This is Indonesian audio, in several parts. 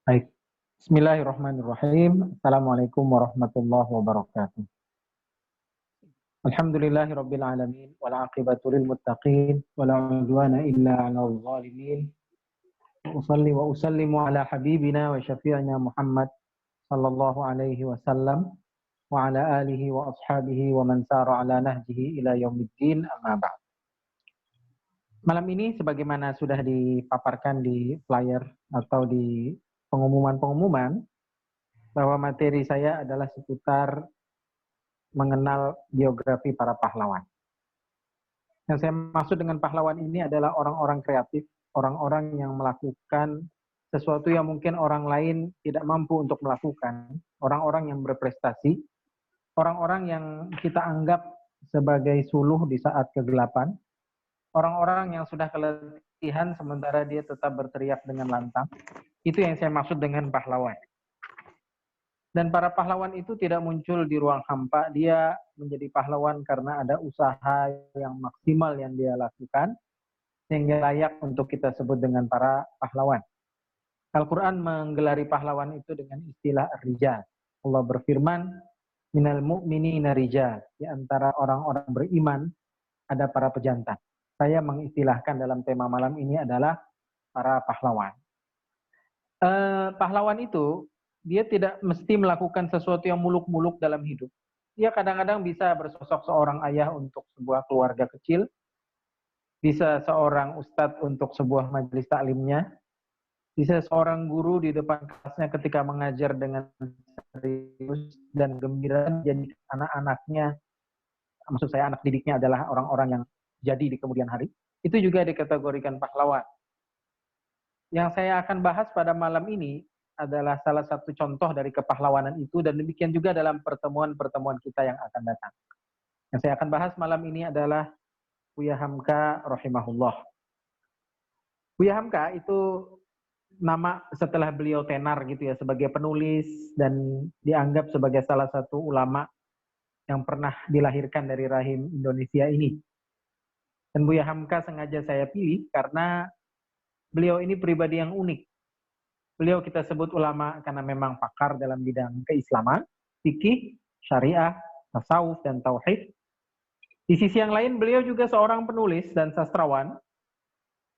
Baik. Bismillahirrahmanirrahim. Assalamualaikum warahmatullahi wabarakatuh. Alhamdulillahirabbil alamin wal aqibatu lil muttaqin wala udwana illa 'alal zalimin. Usalli wa usallimu ala habibina wa syafi'ina Muhammad sallallahu alaihi wasallam wa ala alihi wa ashabihi wa man sara ala nahjihi ila yaumiddin, amma ba'd. Malam ini sebagaimana sudah dipaparkan di flyer atau di pengumuman-pengumuman, bahwa materi saya adalah seputar mengenal biografi para pahlawan. Yang saya maksud dengan pahlawan ini adalah orang-orang kreatif, orang-orang yang melakukan sesuatu yang mungkin orang lain tidak mampu untuk melakukan, orang-orang yang berprestasi, orang-orang yang kita anggap sebagai suluh di saat kegelapan, orang-orang yang sudah keletihan sementara dia tetap berteriak dengan lantang. Itu yang saya maksud dengan pahlawan. Dan para pahlawan itu tidak muncul di ruang hampa. Dia menjadi pahlawan karena ada usaha yang maksimal yang dia lakukan, sehingga layak untuk kita sebut dengan para pahlawan. Al-Quran menggelari pahlawan itu dengan istilah rijal. Allah berfirman, minal mu'minina rijal. Di antara orang-orang beriman ada para pejantan. Saya mengistilahkan dalam tema malam ini adalah para pahlawan. Pahlawan itu dia tidak mesti melakukan sesuatu yang muluk-muluk dalam hidup. Dia kadang-kadang bisa bersosok seorang ayah untuk sebuah keluarga kecil, bisa seorang ustadz untuk sebuah majelis taklimnya, bisa seorang guru di depan kelasnya ketika mengajar dengan serius dan gembira, jadi anak-anaknya, maksud saya anak didiknya adalah orang-orang yang jadi di kemudian hari, itu juga dikategorikan pahlawan. Yang saya akan bahas pada malam ini adalah salah satu contoh dari kepahlawanan itu, dan demikian juga dalam pertemuan-pertemuan kita yang akan datang. Yang saya akan bahas malam ini adalah Buya Hamka rahimahullah. Buya Hamka itu nama setelah beliau tenar gitu ya, sebagai penulis dan dianggap sebagai salah satu ulama yang pernah dilahirkan dari rahim Indonesia ini. Dan Buya Hamka sengaja saya pilih karena beliau ini pribadi yang unik. Beliau kita sebut ulama karena memang pakar dalam bidang keislaman, fikih, syariah, tasawuf, dan tauhid. Di sisi yang lain, beliau juga seorang penulis dan sastrawan.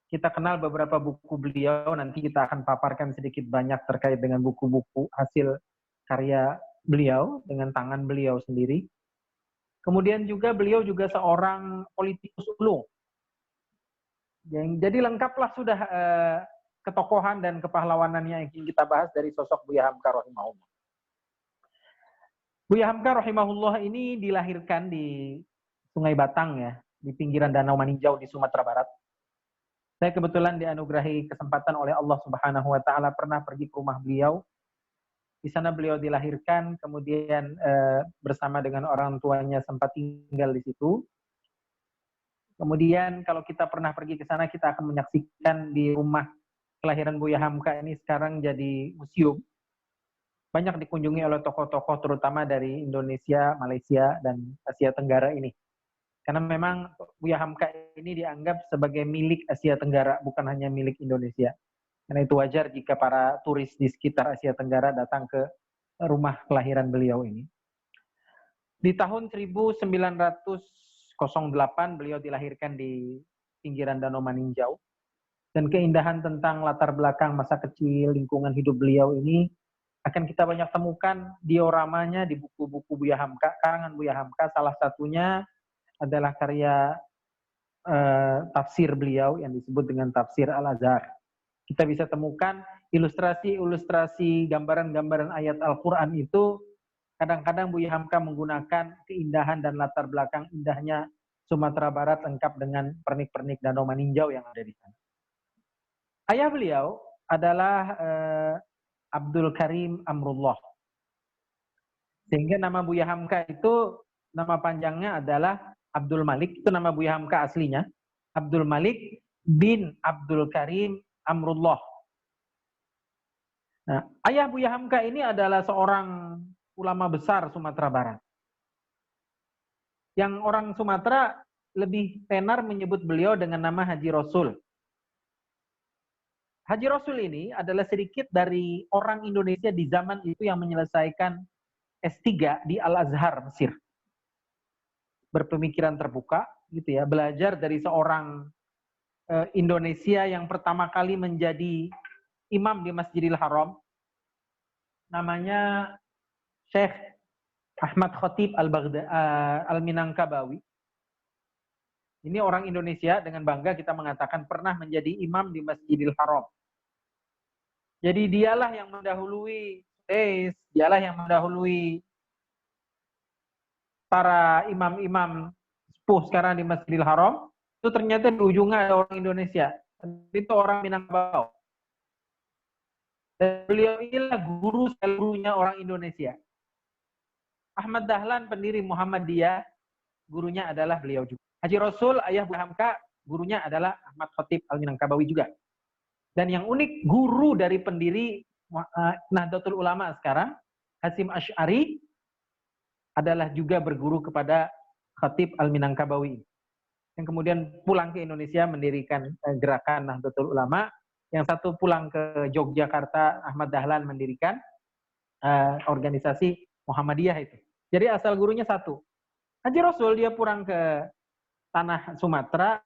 Kita kenal beberapa buku beliau, nanti kita akan paparkan sedikit banyak terkait dengan buku-buku hasil karya beliau, dengan tangan beliau sendiri. Kemudian juga beliau juga seorang politikus ulung. Jadi lengkaplah sudah ketokohan dan kepahlawanannya yang ingin kita bahas dari sosok Buya Hamka rahimahullah. Buya Hamka rahimahullah ini dilahirkan di Sungai Batang ya, di pinggiran Danau Maninjau di Sumatera Barat. Saya kebetulan dianugerahi kesempatan oleh Allah Subhanahu wa taala pernah pergi ke rumah beliau. Di sana beliau dilahirkan, kemudian bersama dengan orang tuanya sempat tinggal di situ. Kemudian kalau kita pernah pergi ke sana, kita akan menyaksikan di rumah kelahiran Buya Hamka ini sekarang jadi museum. Banyak dikunjungi oleh tokoh-tokoh terutama dari Indonesia, Malaysia, dan Asia Tenggara ini. Karena memang Buya Hamka ini dianggap sebagai milik Asia Tenggara, bukan hanya milik Indonesia. Karena itu wajar jika para turis di sekitar Asia Tenggara datang ke rumah kelahiran beliau ini. Di tahun 1908 beliau dilahirkan di pinggiran Danau Maninjau. Dan keindahan tentang latar belakang masa kecil, lingkungan hidup beliau ini akan kita banyak temukan dioramanya di buku-buku Buya Hamka, karangan Buya Hamka. Salah satunya adalah karya tafsir beliau yang disebut dengan Tafsir Al-Azhar. Kita bisa temukan ilustrasi-ilustrasi, gambaran-gambaran ayat Al-Quran itu. Kadang-kadang Buya Hamka menggunakan keindahan dan latar belakang indahnya Sumatera Barat lengkap dengan pernik-pernik Danau Maninjau yang ada di sana. Ayah beliau adalah Abdul Karim Amrullah. Sehingga nama Buya Hamka itu nama panjangnya adalah Abdul Malik, itu nama Buya Hamka aslinya. Abdul Malik bin Abdul Karim Amrullah. Nah, ayah Buya Hamka ini adalah seorang ulama besar Sumatera Barat. Yang orang Sumatera lebih tenar menyebut beliau dengan nama Haji Rasul. Haji Rasul ini adalah sedikit dari orang Indonesia di zaman itu yang menyelesaikan S3 di Al-Azhar, Mesir. Berpemikiran terbuka, gitu ya, belajar dari seorang Indonesia yang pertama kali menjadi imam di Masjidil Haram, namanya Syekh Ahmad Khatib Al-Minangkabawi. Ini orang Indonesia, dengan bangga kita mengatakan pernah menjadi imam di Masjidil Haram. Jadi dialah yang mendahului dialah yang mendahului para imam-imam sepuh sekarang di Masjidil Haram. Itu ternyata di ujungnya ada orang Indonesia. Itu orang Minangkabau. Dan beliau inilah gurunya orang Indonesia. Ahmad Dahlan, pendiri Muhammadiyah, gurunya adalah beliau juga. Haji Rasul, ayah Buya Hamka, gurunya adalah Ahmad Khatib Al-Minangkabawi juga. Dan yang unik, guru dari pendiri Nahdlatul Ulama sekarang, Hasyim Asy'ari, adalah juga berguru kepada Khatib Al-Minangkabawi. Yang kemudian pulang ke Indonesia mendirikan gerakan Nahdlatul Ulama. Yang satu pulang ke Yogyakarta, Ahmad Dahlan mendirikan organisasi Muhammadiyah itu. Jadi asal gurunya satu. Haji Rasul dia pulang ke tanah Sumatera,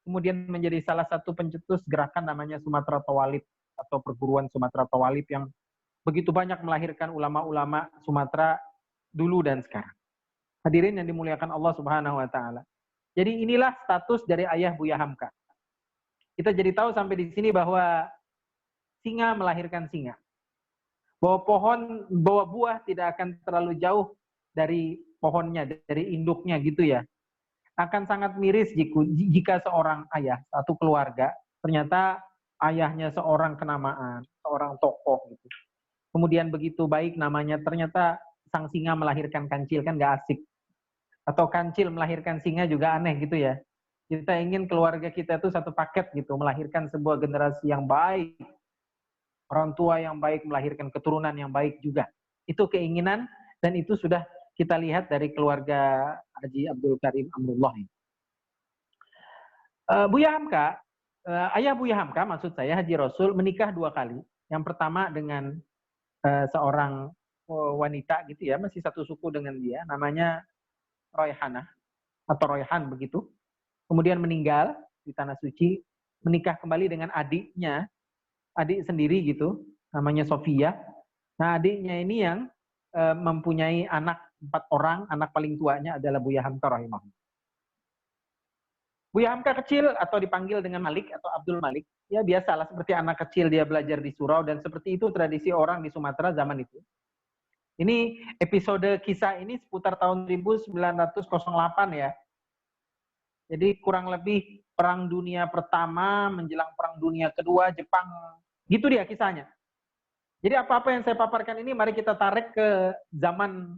kemudian menjadi salah satu pencetus gerakan namanya Sumatera Tawalib atau perguruan Sumatera Tawalib yang begitu banyak melahirkan ulama-ulama Sumatera dulu dan sekarang. Hadirin yang dimuliakan Allah Subhanahu wa taala. Jadi inilah status dari ayah Buya Hamka. Kita jadi tahu sampai di sini bahwa singa melahirkan singa. Bahwa buah tidak akan terlalu jauh dari pohonnya, dari induknya gitu ya. Akan sangat miris jika seorang ayah, satu keluarga, ternyata ayahnya seorang kenamaan, seorang tokoh gitu. Kemudian begitu baik namanya, ternyata sang singa melahirkan kancil, kan gak asik. Atau kancil melahirkan singa juga aneh gitu ya. Kita ingin keluarga kita itu satu paket gitu, melahirkan sebuah generasi yang baik. Orang tua yang baik melahirkan keturunan yang baik juga. Itu keinginan dan itu sudah kita lihat dari keluarga Haji Abdul Karim Amrullah ini. Buya Hamka, ayah Buya Hamka maksud saya Haji Rasul menikah 2 kali. Yang pertama dengan seorang wanita gitu ya, masih satu suku dengan dia, namanya Royhanah atau Royhan begitu. Kemudian meninggal di Tanah Suci, menikah kembali dengan adiknya, adik sendiri gitu, namanya Sofia. Nah adiknya ini yang mempunyai anak 4 orang, anak paling tuanya adalah Buya Hamka rahimahullah. Buya Hamka kecil atau dipanggil dengan Malik atau Abdul Malik, ya biasalah seperti anak kecil dia belajar di surau dan seperti itu tradisi orang di Sumatera zaman itu. Ini episode kisah ini seputar tahun 1908 ya. Jadi kurang lebih Perang Dunia Pertama menjelang Perang Dunia Kedua Jepang, gitu dia kisahnya. Jadi apa-apa yang saya paparkan ini mari kita tarik ke zaman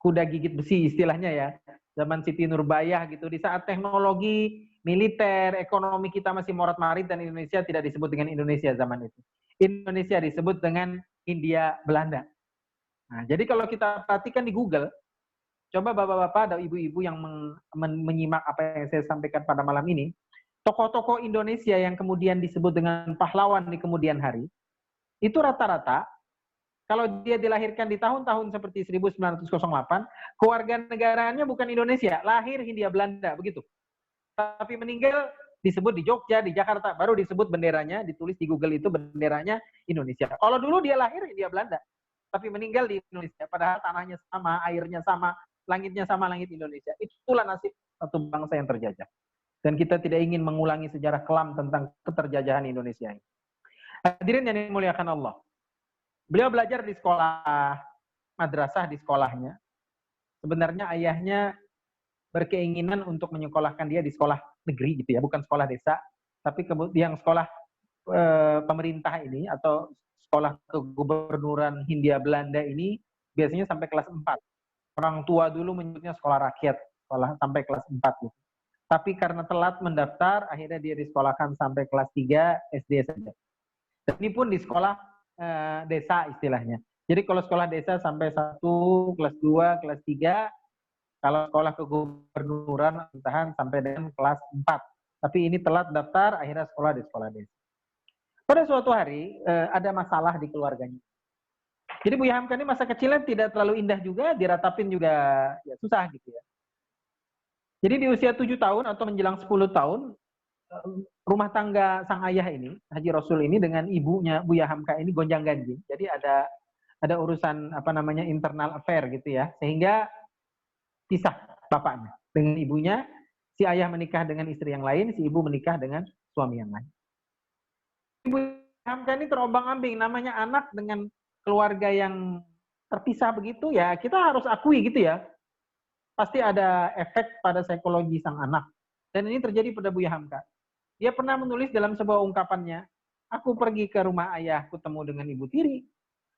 kuda gigit besi istilahnya ya. Zaman Siti Nurbaya gitu, di saat teknologi militer, ekonomi kita masih morat-marit dan Indonesia tidak disebut dengan Indonesia zaman itu. Indonesia disebut dengan Hindia Belanda. Nah, jadi kalau kita perhatikan di Google, coba bapak-bapak dan ibu-ibu yang menyimak apa yang saya sampaikan pada malam ini, tokoh-tokoh Indonesia yang kemudian disebut dengan pahlawan di kemudian hari, itu rata-rata kalau dia dilahirkan di tahun-tahun seperti 1908, kewarganegaraannya bukan Indonesia, lahir Hindia Belanda, begitu. Tapi meninggal disebut di Jogja, di Jakarta, baru disebut benderanya, ditulis di Google itu benderanya Indonesia. Kalau dulu dia lahir Hindia Belanda, tapi meninggal di Indonesia, padahal tanahnya sama, airnya sama, langitnya sama langit Indonesia. Itulah nasib satu bangsa yang terjajah. Dan kita tidak ingin mengulangi sejarah kelam tentang keterjajahan Indonesia ini. Hadirin yang dimuliakan Allah. Beliau belajar di sekolah madrasah di sekolahnya. Sebenarnya ayahnya berkeinginan untuk menyekolahkan dia di sekolah negeri gitu ya, bukan sekolah desa, tapi kemudian sekolah pemerintah ini atau sekolah kegubernuran Hindia Belanda ini biasanya sampai kelas 4. Orang tua dulu menyebutnya sekolah rakyat, sekolah sampai kelas 4 gitu. Tapi karena telat mendaftar, akhirnya dia disekolahkan sampai kelas 3 SD saja. Dan ini pun di sekolah desa istilahnya. Jadi kalau sekolah desa sampai 1, kelas 2, kelas 3, kalau sekolah kegubernuran pemerintahan sampai dengan kelas 4. Tapi ini telat daftar, akhirnya sekolah di sekolah desa. Pada suatu hari ada masalah di keluarganya. Jadi Buya Hamka ini masa kecilnya tidak terlalu indah juga, diratapin juga ya susah gitu ya. Jadi di usia 7 tahun atau menjelang 10 tahun, rumah tangga sang ayah ini, Haji Rasul ini dengan ibunya Buya Hamka ini gonjang-ganjing. Jadi ada urusan apa namanya internal affair gitu ya. Sehingga pisah bapaknya dengan ibunya, si ayah menikah dengan istri yang lain, si ibu menikah dengan suami yang lain. Ibu Hamka ini terombang-ambing, namanya anak dengan keluarga yang terpisah begitu ya, kita harus akui gitu ya. Pasti ada efek pada psikologi sang anak. Dan ini terjadi pada Buya Hamka. Dia pernah menulis dalam sebuah ungkapannya, aku pergi ke rumah ayahku temu dengan ibu tiri.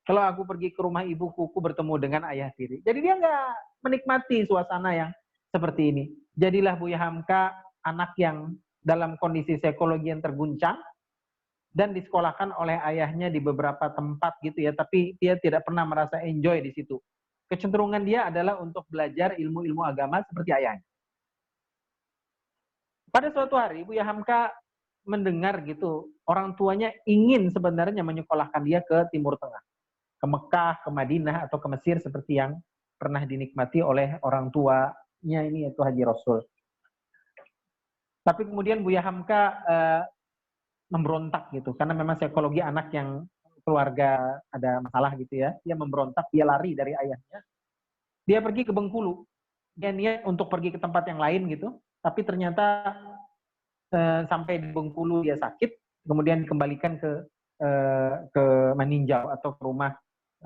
Kalau aku pergi ke rumah ibuku, aku bertemu dengan ayah tiri. Jadi dia nggak menikmati suasana yang seperti ini. Jadilah Buya Hamka anak yang dalam kondisi psikologi yang terguncang, dan disekolahkan oleh ayahnya di beberapa tempat gitu ya, tapi dia tidak pernah merasa enjoy di situ. Kecenderungan dia adalah untuk belajar ilmu-ilmu agama seperti ayahnya. Pada suatu hari Buya Hamka mendengar gitu, orang tuanya ingin sebenarnya menyekolahkan dia ke Timur Tengah, ke Mekah, ke Madinah, atau ke Mesir seperti yang pernah dinikmati oleh orang tuanya ini, yaitu Haji Rasul. Tapi kemudian Buya Hamka memberontak gitu, karena memang psikologi anak yang keluarga ada masalah gitu ya, dia memberontak, dia lari dari ayahnya, dia pergi ke Bengkulu, dia niat untuk pergi ke tempat yang lain gitu, tapi ternyata sampai di Bengkulu dia sakit, kemudian dikembalikan ke Maninjau atau ke rumah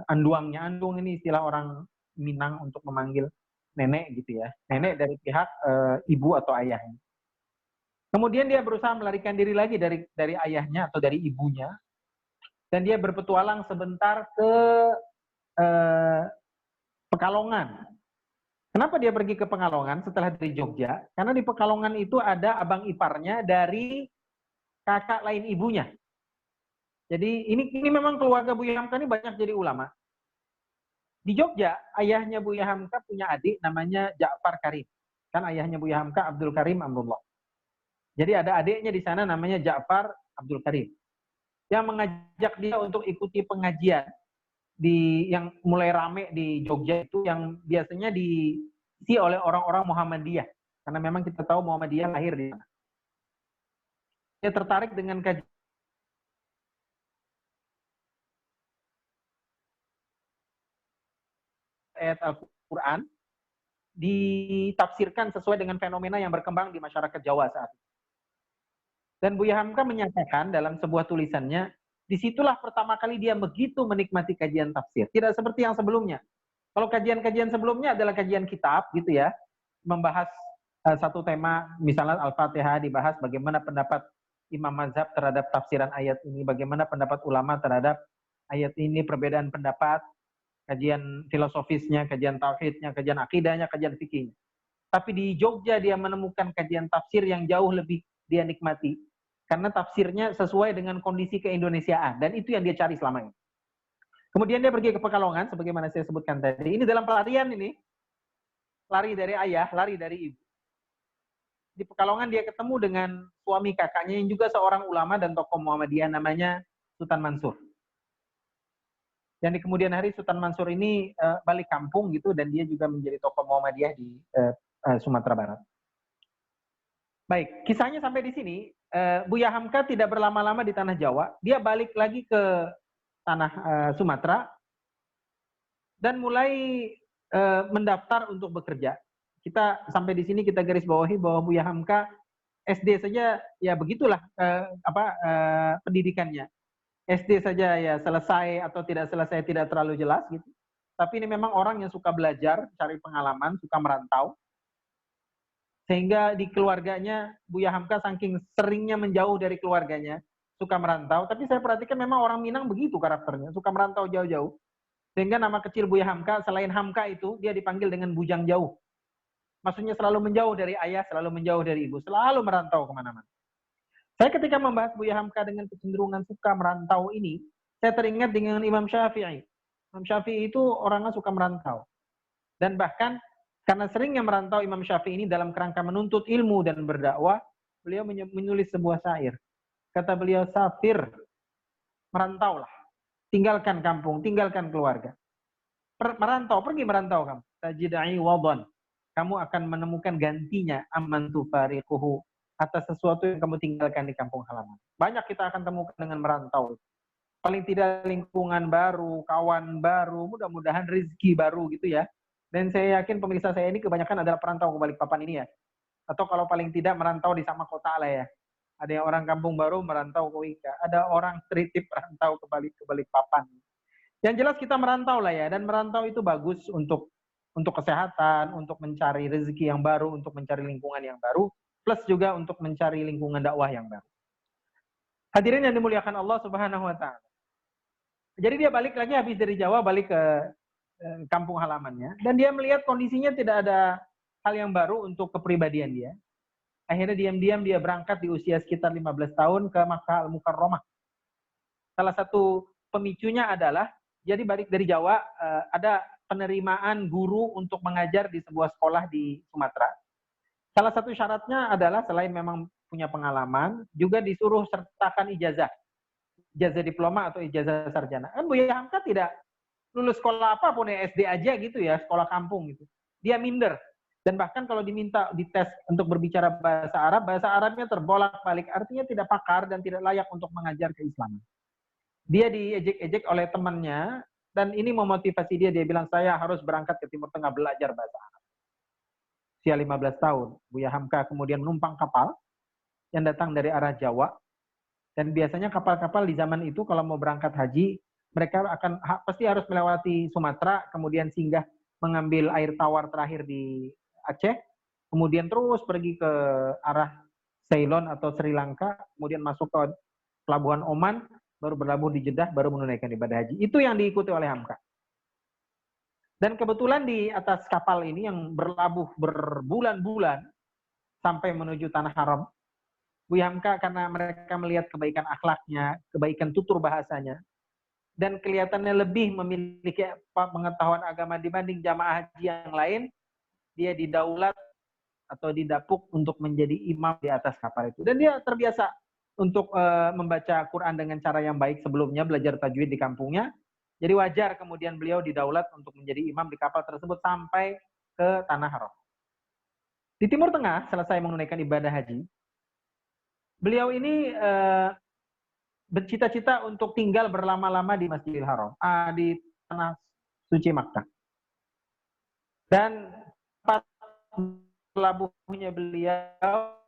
anduangnya. Anduang ini istilah orang Minang untuk memanggil nenek gitu ya, nenek dari pihak ibu atau ayahnya. Kemudian dia berusaha melarikan diri lagi dari ayahnya atau dari ibunya, dan dia berpetualang sebentar ke Pekalongan. Kenapa dia pergi ke Pekalongan setelah dari Jogja? Karena di Pekalongan itu ada abang iparnya dari kakak lain ibunya. Jadi ini memang keluarga Buya Hamka ini banyak jadi ulama. Di Jogja, ayahnya Buya Hamka punya adik namanya Ja'far Karim. Kan ayahnya Buya Hamka Abdul Karim Amrullah. Jadi ada adiknya di sana namanya Ja'far Abdul Karim, yang mengajak dia untuk ikuti pengajian yang mulai rame di Jogja itu, yang biasanya diisi oleh orang-orang Muhammadiyah. Karena memang kita tahu Muhammadiyah lahir di sana. Dia tertarik dengan kajian ayat Al-Quran, ditafsirkan sesuai dengan fenomena yang berkembang di masyarakat Jawa saat itu. Dan Buya Hamka menyatakan dalam sebuah tulisannya, disitulah pertama kali dia begitu menikmati kajian tafsir. Tidak seperti yang sebelumnya. Kalau kajian-kajian sebelumnya adalah kajian kitab gitu ya, membahas satu tema, misalnya Al-Fatihah, dibahas bagaimana pendapat Imam Mazhab terhadap tafsiran ayat ini, bagaimana pendapat ulama terhadap ayat ini, perbedaan pendapat, kajian filosofisnya, kajian tauhidnya, kajian akidahnya, kajian fikihnya. Tapi di Jogja dia menemukan kajian tafsir yang jauh lebih dia nikmati, karena tafsirnya sesuai dengan kondisi keindonesiaan, dan itu yang dia cari selama ini. Kemudian dia pergi ke Pekalongan, sebagaimana saya sebutkan tadi. Ini dalam pelarian ini, lari dari ayah, lari dari ibu. Di Pekalongan dia ketemu dengan suami kakaknya yang juga seorang ulama dan tokoh Muhammadiyah, namanya Sultan Mansur. Dan di kemudian hari Sultan Mansur ini balik kampung gitu, dan dia juga menjadi tokoh Muhammadiyah di Sumatera Barat. Baik, kisahnya sampai di sini. Buya Hamka tidak berlama-lama di tanah Jawa, dia balik lagi ke tanah Sumatera dan mulai mendaftar untuk bekerja. Kita sampai di sini kita garis bawahi bahwa Buya Hamka SD saja ya begitulah pendidikannya. SD saja ya selesai atau tidak selesai tidak terlalu jelas gitu. Tapi ini memang orang yang suka belajar, cari pengalaman, suka merantau. Sehingga di keluarganya Buya Hamka saking seringnya menjauh dari keluarganya, suka merantau. Tapi saya perhatikan memang orang Minang begitu karakternya, suka merantau jauh-jauh. Sehingga nama kecil Buya Hamka, selain Hamka itu, dia dipanggil dengan bujang jauh. Maksudnya selalu menjauh dari ayah, selalu menjauh dari ibu, selalu merantau kemana-mana. Saya ketika membahas Buya Hamka dengan kecenderungan suka merantau ini, saya teringat dengan Imam Syafi'i. Imam Syafi'i itu orangnya suka merantau. Dan bahkan karena seringnya merantau Imam Syafi'i ini dalam kerangka menuntut ilmu dan berdakwah, beliau menulis sebuah syair. Kata beliau, "Safir, merantaulah. Tinggalkan kampung, tinggalkan keluarga. Pergi merantau kamu. Tajidai wadon. Kamu akan menemukan gantinya aman tufariquhu atas sesuatu yang kamu tinggalkan di kampung halaman." Banyak kita akan temukan dengan merantau. Paling tidak lingkungan baru, kawan baru, mudah-mudahan rezeki baru gitu ya. Dan saya yakin pemirsa saya ini kebanyakan adalah perantau ke Balikpapan ini ya. Atau kalau paling tidak merantau di sama kota lah ya. Ada yang orang kampung baru merantau ke Wika. Ada orang tritip merantau ke Balikpapan. Yang jelas kita merantau lah ya. Dan merantau itu bagus untuk kesehatan, untuk mencari rezeki yang baru, untuk mencari lingkungan yang baru, plus juga untuk mencari lingkungan dakwah yang baru. Hadirin yang dimuliakan Allah Subhanahu wa Ta'ala. Jadi dia balik lagi habis dari Jawa, balik ke kampung halamannya, dan dia melihat kondisinya tidak ada hal yang baru untuk kepribadian dia. Akhirnya diam-diam dia berangkat di usia sekitar 15 tahun ke Makkah Al-Mukarramah. Salah satu pemicunya adalah, jadi balik dari Jawa, ada penerimaan guru untuk mengajar di sebuah sekolah di Sumatera. Salah satu syaratnya adalah selain memang punya pengalaman, juga disuruh sertakan ijazah diploma atau ijazah sarjana. Kan Buya Hamka tidak lulus sekolah apapun ya, SD aja gitu ya, sekolah kampung gitu. Dia minder. Dan bahkan kalau diminta dites untuk berbicara bahasa Arabnya terbolak-balik, artinya tidak pakar dan tidak layak untuk mengajar keislaman. Dia diejek-ejek oleh temannya, dan ini memotivasi dia bilang, saya harus berangkat ke Timur Tengah belajar bahasa Arab. Usia 15 tahun, Buya Hamka kemudian menumpang kapal yang datang dari arah Jawa. Dan biasanya kapal-kapal di zaman itu kalau mau berangkat haji, mereka akan pasti harus melewati Sumatera, kemudian singgah mengambil air tawar terakhir di Aceh, kemudian terus pergi ke arah Ceylon atau Sri Lanka, kemudian masuk ke pelabuhan Oman, baru berlabuh di Jeddah, baru menunaikan ibadah haji. Itu yang diikuti oleh Hamka. Dan kebetulan di atas kapal ini yang berlabuh berbulan-bulan sampai menuju Tanah Haram, Buya Hamka karena mereka melihat kebaikan akhlaknya, kebaikan tutur bahasanya, dan kelihatannya lebih memiliki pengetahuan agama dibanding jamaah haji yang lain, dia didaulat atau didapuk untuk menjadi imam di atas kapal itu. Dan dia terbiasa untuk membaca Quran dengan cara yang baik sebelumnya, belajar tajwid di kampungnya. Jadi wajar kemudian beliau didaulat untuk menjadi imam di kapal tersebut sampai ke Tanah Haram. Di Timur Tengah, selesai menunaikan ibadah haji, beliau ini bercita-cita untuk tinggal berlama-lama di Masjidil Haram, di tanah suci Makkah. Dan tempat pelabuhnya beliau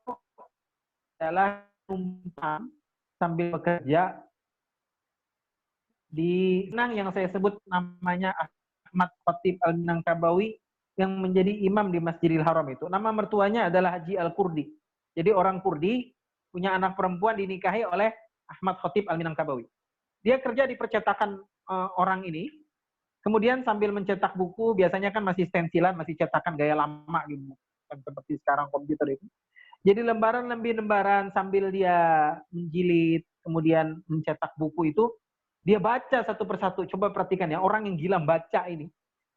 adalah numpang sambil bekerja di Nang yang saya sebut namanya Ahmad Khatib Al-Minangkabawi, yang menjadi imam di Masjidil Haram itu. Nama mertuanya adalah Haji Al-Kurdi. Jadi orang Kurdi punya anak perempuan dinikahi oleh Ahmad Khatib Al-Minangkabawi. Dia kerja di percetakan orang ini, kemudian sambil mencetak buku, biasanya kan masih stensilan, masih cetakan gaya lama gitu, kan seperti sekarang komputer itu. Jadi lembaran demi lembaran sambil dia menjilid, kemudian mencetak buku itu, dia baca satu persatu. Coba perhatikan ya, orang yang gila baca ini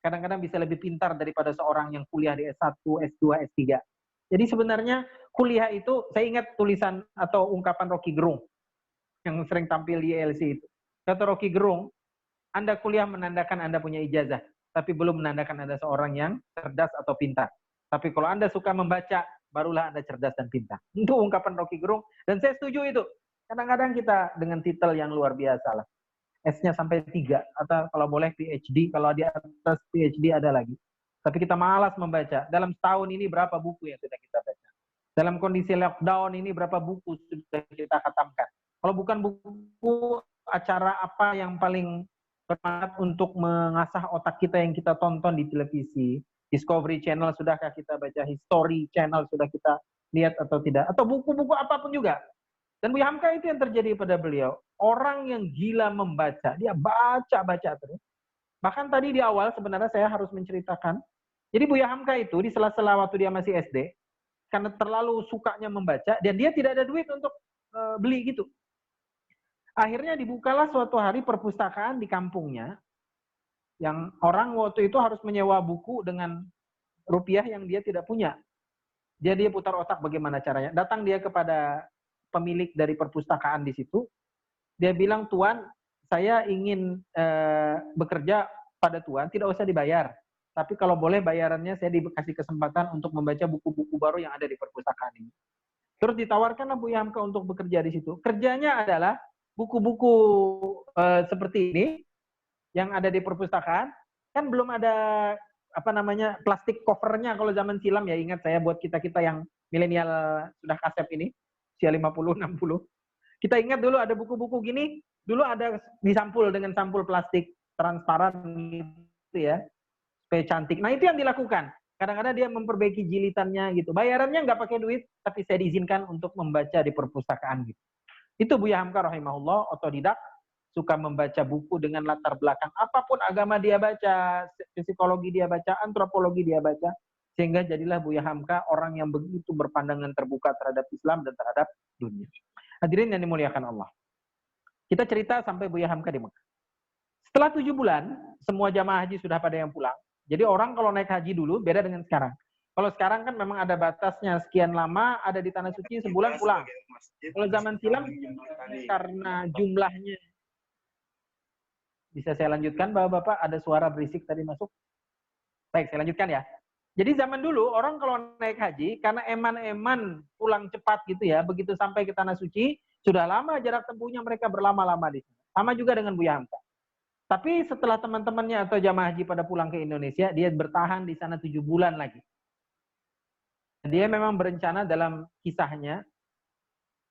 kadang-kadang bisa lebih pintar daripada seorang yang kuliah di S1, S2, S3. Jadi sebenarnya kuliah itu, saya ingat tulisan atau ungkapan Rocky Gerung yang sering tampil di ELC itu. Kata Rocky Gerung, Anda kuliah menandakan Anda punya ijazah, tapi belum menandakan Anda seorang yang cerdas atau pintar. Tapi kalau Anda suka membaca, barulah Anda cerdas dan pintar. Itu ungkapan Rocky Gerung, dan saya setuju itu. Kadang-kadang kita dengan titel yang luar biasa lah. S-nya sampai 3, atau kalau boleh PhD, kalau di atas PhD ada lagi. Tapi kita malas membaca. Dalam setahun ini berapa buku yang sudah kita baca? Dalam kondisi lockdown ini berapa buku sudah kita khatamkan? Kalau bukan buku, acara apa yang paling bermanfaat untuk mengasah otak kita yang kita tonton di televisi? Discovery Channel sudahkah kita baca? History Channel sudah kita lihat atau tidak? Atau buku-buku apapun juga. Dan Buya Hamka itu yang terjadi pada beliau. Orang yang gila membaca. Dia baca-baca terus. Bahkan tadi di awal sebenarnya saya harus menceritakan. Jadi Buya Hamka itu di sela-sela waktu dia masih SD, karena terlalu sukanya membaca, dan dia tidak ada duit untuk beli gitu. Akhirnya dibukalah suatu hari perpustakaan di kampungnya, yang orang waktu itu harus menyewa buku dengan rupiah yang dia tidak punya. Dia putar otak bagaimana caranya. Datang dia kepada pemilik dari perpustakaan di situ. Dia bilang, "Tuan, saya ingin bekerja pada Tuan, tidak usah dibayar. Tapi kalau boleh bayarannya saya dikasih kesempatan untuk membaca buku-buku baru yang ada di perpustakaan ini." Terus ditawarkanlah Buya Hamka untuk bekerja di situ. Kerjanya adalah buku-buku seperti ini yang ada di perpustakaan, kan belum ada plastik covernya kalau zaman silam ya, ingat saya buat kita-kita yang milenial sudah kasep ini, usia 50 60. Kita ingat dulu ada buku-buku gini, dulu ada disampul dengan sampul plastik transparan gitu ya, supaya cantik. Nah, itu yang dilakukan. Kadang-kadang dia memperbaiki jilitannya gitu. Bayarannya nggak pakai duit, tapi saya diizinkan untuk membaca di perpustakaan gitu. Itu Buya Hamka rahimahullah, otodidak, suka membaca buku dengan latar belakang apapun agama dia baca, psikologi dia baca, antropologi dia baca, sehingga jadilah Buya Hamka orang yang begitu berpandangan terbuka terhadap Islam dan terhadap dunia. Hadirin yang dimuliakan Allah. Kita cerita sampai Buya Hamka di Mekah. Setelah 7 bulan, semua jamaah haji sudah pada yang pulang. Jadi orang kalau naik haji dulu beda dengan sekarang. Kalau sekarang kan memang ada batasnya, sekian lama ada di tanah suci, sebulan pulang. Kalau zaman silam karena jumlahnya. Bisa saya lanjutkan, Bapak-bapak? Ada suara berisik tadi masuk. Baik, saya lanjutkan ya. Jadi zaman dulu orang kalau naik haji karena eman-eman pulang cepat gitu ya, begitu sampai ke tanah suci, sudah lama jarak tempuhnya, mereka berlama-lama di sana. Sama juga dengan Buya Hamka. Tapi setelah teman-temannya atau jamaah haji pada pulang ke Indonesia, dia bertahan di sana 7 bulan lagi. Dia memang berencana dalam kisahnya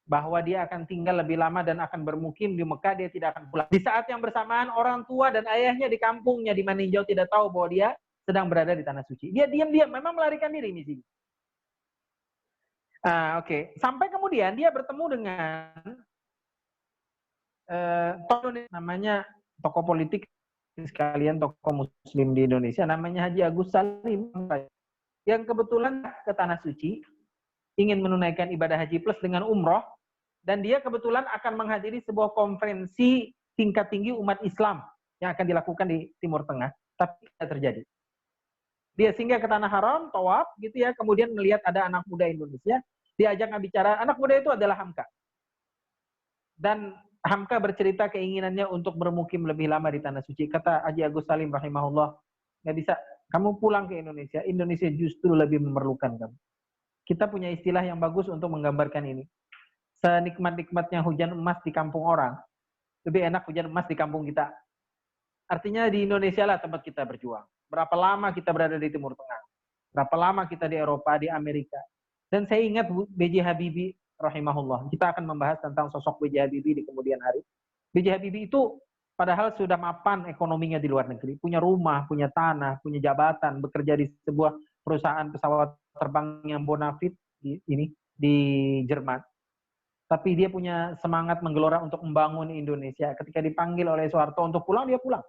bahwa dia akan tinggal lebih lama dan akan bermukim di Mekah, dia tidak akan pulang. Di saat yang bersamaan orang tua dan ayahnya di kampungnya di Maninjau tidak tahu bahwa dia sedang berada di tanah suci. Dia diam-diam memang melarikan diri misinya. Oke. Sampai kemudian dia bertemu dengan namanya tokoh politik sekalian tokoh muslim di Indonesia, namanya Haji Agus Salim, yang kebetulan ke tanah suci ingin menunaikan ibadah haji plus dengan umroh, dan dia kebetulan akan menghadiri sebuah konferensi tingkat tinggi umat Islam yang akan dilakukan di Timur Tengah, tapi tidak terjadi. Dia singgah ke tanah haram, tawaf gitu ya, kemudian melihat ada anak muda Indonesia, diajak bicara. Anak muda itu adalah Hamka. Dan Hamka bercerita keinginannya untuk bermukim lebih lama di tanah suci. Kata Haji Agus Salim rahimahullah, nggak bisa, kamu pulang ke Indonesia. Indonesia justru lebih memerlukan kamu. Kita punya istilah yang bagus untuk menggambarkan ini. Senikmat-nikmatnya hujan emas di kampung orang, lebih enak hujan emas di kampung kita. Artinya di Indonesia lah tempat kita berjuang. Berapa lama kita berada di Timur Tengah. Berapa lama kita di Eropa, di Amerika. Dan saya ingat B.J. Habibie rahimahullah. Kita akan membahas tentang sosok B.J. Habibie di kemudian hari. B.J. Habibie itu padahal sudah mapan ekonominya di luar negeri. Punya rumah, punya tanah, punya jabatan, bekerja di sebuah perusahaan pesawat terbang yang bonafit di Jerman. Tapi dia punya semangat menggelora untuk membangun Indonesia. Ketika dipanggil oleh Soeharto untuk pulang, dia pulang.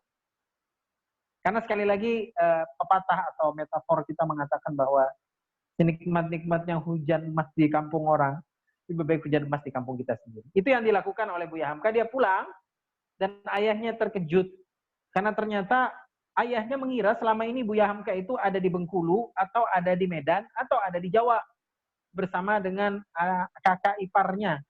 Karena sekali lagi pepatah atau metafor kita mengatakan bahwa senikmat-nikmatnya hujan emas di kampung orang, lebih baik hujan emas di kampung kita sendiri. Itu yang dilakukan oleh Buya Hamka. Dia pulang dan ayahnya terkejut. Karena ternyata ayahnya mengira selama ini Buya Hamka itu ada di Bengkulu, atau ada di Medan, atau ada di Jawa bersama dengan kakak iparnya.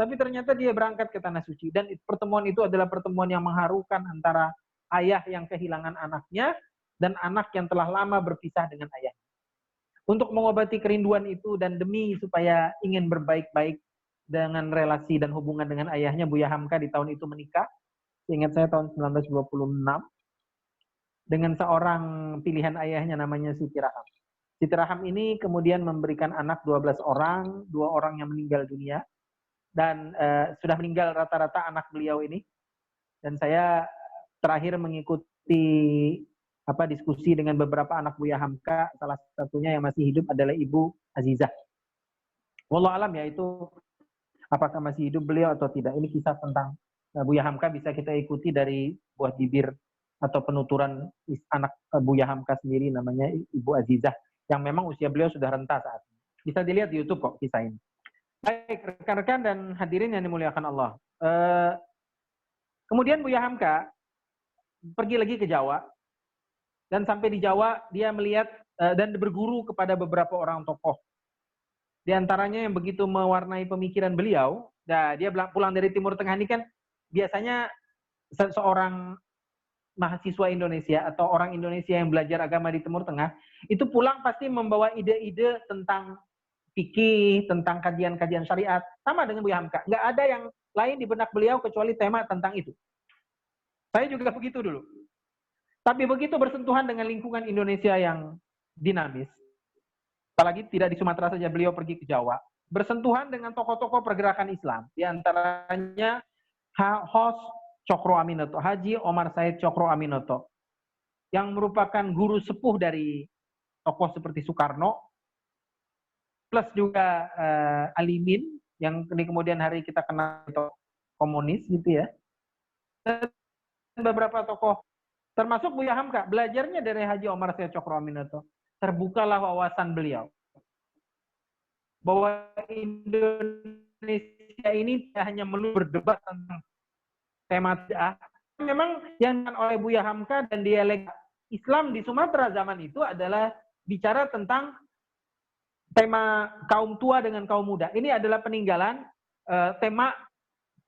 Tapi ternyata dia berangkat ke tanah suci. Dan pertemuan itu adalah pertemuan yang mengharukan antara ayah yang kehilangan anaknya dan anak yang telah lama berpisah dengan ayah. Untuk mengobati kerinduan itu dan demi supaya ingin berbaik-baik dengan relasi dan hubungan dengan ayahnya, Buya Hamka di tahun itu menikah. Ingat saya tahun 1926 dengan seorang pilihan ayahnya namanya Siti Raham. Siti Raham ini kemudian memberikan anak 12 orang, 2 orang yang meninggal dunia. Dan sudah meninggal rata-rata anak beliau ini. Dan saya terakhir mengikuti diskusi dengan beberapa anak Buya Hamka, salah satunya yang masih hidup adalah Ibu Azizah. Wallahu alam ya, itu apakah masih hidup beliau atau tidak. Ini kisah tentang Buya Hamka bisa kita ikuti dari buah bibir atau penuturan anak Buya Hamka sendiri, namanya Ibu Azizah, yang memang usia beliau sudah renta saat ini. Bisa dilihat di YouTube kok kisah ini. Baik, rekan-rekan dan hadirin yang dimuliakan Allah. Kemudian Buya Hamka pergi lagi ke Jawa, dan sampai di Jawa dia melihat dan berguru kepada beberapa orang tokoh Di antaranya yang begitu mewarnai pemikiran beliau, dia pulang dari Timur Tengah ini kan biasanya seorang mahasiswa Indonesia atau orang Indonesia yang belajar agama di Timur Tengah, itu pulang pasti membawa ide-ide tentang fikih, tentang kajian-kajian syariat, sama dengan Buya Hamka. Nggak ada yang lain di benak beliau kecuali tema tentang itu. Saya juga begitu dulu. Tapi begitu bersentuhan dengan lingkungan Indonesia yang dinamis, apalagi tidak di Sumatera saja, beliau pergi ke Jawa, bersentuhan dengan tokoh-tokoh pergerakan Islam, di antaranya host Cokro Aminoto, Haji Omar Said Cokro Aminoto, yang merupakan guru sepuh dari tokoh seperti Soekarno, plus juga Alimin, yang di kemudian hari kita kenal komunis gitu ya, dan beberapa tokoh, termasuk Buya Hamka, belajarnya dari Haji Omar Said Cokro Aminoto. Terbukalah wawasan beliau bahwa Indonesia ini tidak hanya melulu berdebat tentang tema bid'ah. Memang yang oleh Buya Hamka dan dialek Islam di Sumatera zaman itu adalah bicara tentang tema kaum tua dengan kaum muda. Ini adalah peninggalan tema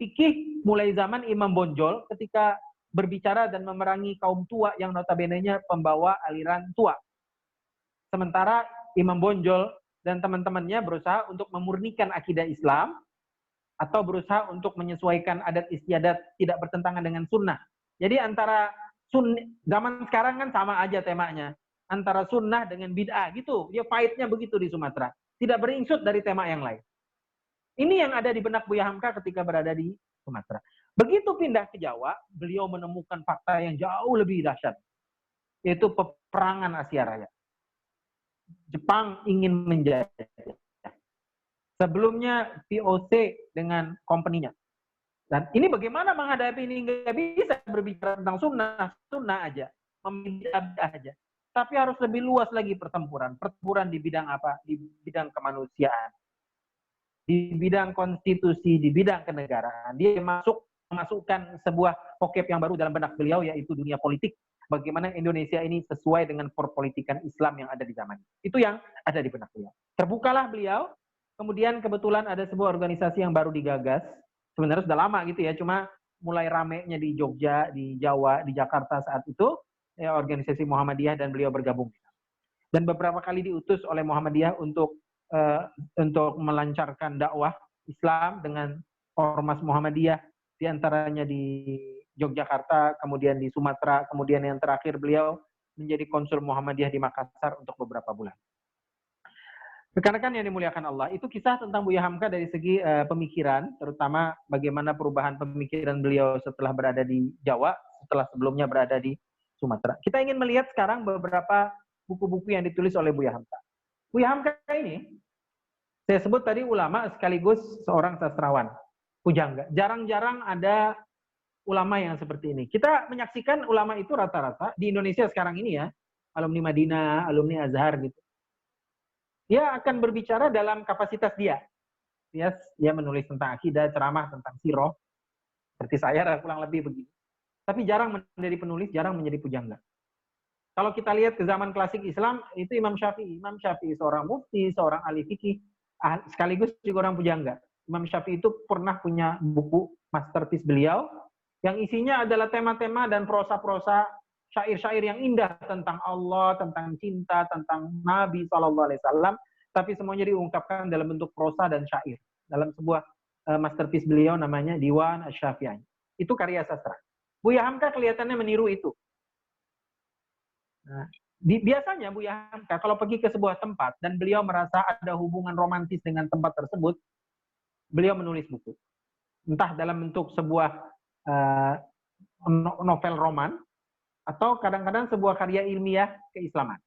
fikih mulai zaman Imam Bonjol ketika berbicara dan memerangi kaum tua yang notabene-nya pembawa aliran tua. Sementara Imam Bonjol dan teman-temannya berusaha untuk memurnikan akidah Islam atau berusaha untuk menyesuaikan adat istiadat tidak bertentangan dengan sunnah. Jadi antara zaman sekarang kan sama aja temanya. Antara sunnah dengan bid'ah gitu. Dia fight-nya begitu di Sumatera. Tidak beringsut dari tema yang lain. Ini yang ada di benak Buya Hamka ketika berada di Sumatera. Begitu pindah ke Jawa, beliau menemukan fakta yang jauh lebih dahsyat. Yaitu peperangan Asia Raya. Jepang ingin menjajah. Sebelumnya VOC dengan company-nya. Dan ini bagaimana menghadapi ini? Nggak bisa berbicara tentang sunnah aja. Memilih aja. Tapi harus lebih luas lagi pertempuran. Pertempuran di bidang apa? Di bidang kemanusiaan. Di bidang konstitusi, di bidang kenegaraan. Dia memasukkan sebuah vocab yang baru dalam benak beliau, yaitu dunia politik. Bagaimana Indonesia ini sesuai dengan perpolitikan Islam yang ada di zaman ini. Itu yang ada di benak beliau. Terbukalah beliau, kemudian kebetulan ada sebuah organisasi yang baru digagas. Sebenarnya sudah lama gitu ya, cuma mulai ramenya di Jogja, di Jawa, di Jakarta saat itu, ya, organisasi Muhammadiyah, dan beliau bergabung. Dan beberapa kali diutus oleh Muhammadiyah untuk melancarkan dakwah Islam dengan ormas Muhammadiyah, diantaranya di Yogyakarta, kemudian di Sumatera, kemudian yang terakhir beliau menjadi konsul Muhammadiyah di Makassar untuk beberapa bulan. Rekan-rekan yang dimuliakan Allah, itu kisah tentang Buya Hamka dari segi pemikiran, terutama bagaimana perubahan pemikiran beliau setelah berada di Jawa, setelah sebelumnya berada di Sumatera. Kita ingin melihat sekarang beberapa buku-buku yang ditulis oleh Buya Hamka. Buya Hamka ini, saya sebut tadi ulama sekaligus seorang sastrawan, pujangga. Jarang-jarang ada ulama yang seperti ini. Kita menyaksikan ulama itu rata-rata di Indonesia sekarang ini ya, alumni Madinah, alumni Azhar gitu. Dia akan berbicara dalam kapasitas dia. Dia menulis tentang akidah, ceramah tentang sirah, seperti saya kurang lebih begitu. Tapi jarang menjadi penulis, jarang menjadi pujangga. Kalau kita lihat ke zaman klasik Islam, itu Imam Syafi'i. Imam Syafi'i seorang mufti, seorang ahli fikih, sekaligus juga orang pujangga. Imam Syafi'i itu pernah punya buku masterpiece beliau, yang isinya adalah tema-tema dan prosa-prosa syair-syair yang indah tentang Allah, tentang cinta, tentang Nabi SAW, tapi semuanya diungkapkan dalam bentuk prosa dan syair. Dalam sebuah masterpiece beliau namanya Diwan Asy-Syafi'i. Itu karya sastra. Buya Hamka kelihatannya meniru itu. Nah, biasanya Buya Hamka kalau pergi ke sebuah tempat dan beliau merasa ada hubungan romantis dengan tempat tersebut, beliau menulis buku. Entah dalam bentuk sebuah novel roman, atau kadang-kadang sebuah karya ilmiah keislaman.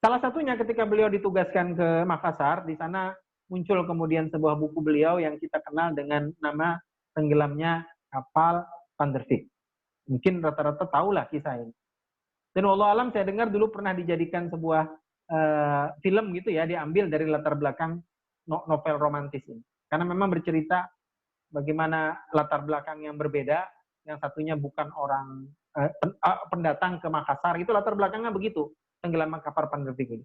Salah satunya ketika beliau ditugaskan ke Makassar, di sana muncul kemudian sebuah buku beliau yang kita kenal dengan nama Tenggelamnya Kapal Van der Wijk. Mungkin rata-rata tahulah kisah ini. Dan wallahu alam saya dengar dulu pernah dijadikan sebuah film gitu ya, diambil dari latar belakang novel romantis ini. Karena memang bercerita bagaimana latar belakang yang berbeda, yang satunya bukan orang pendatang ke Makassar, itu latar belakangnya begitu, tenggelamnya kapal Van der Wijk ini.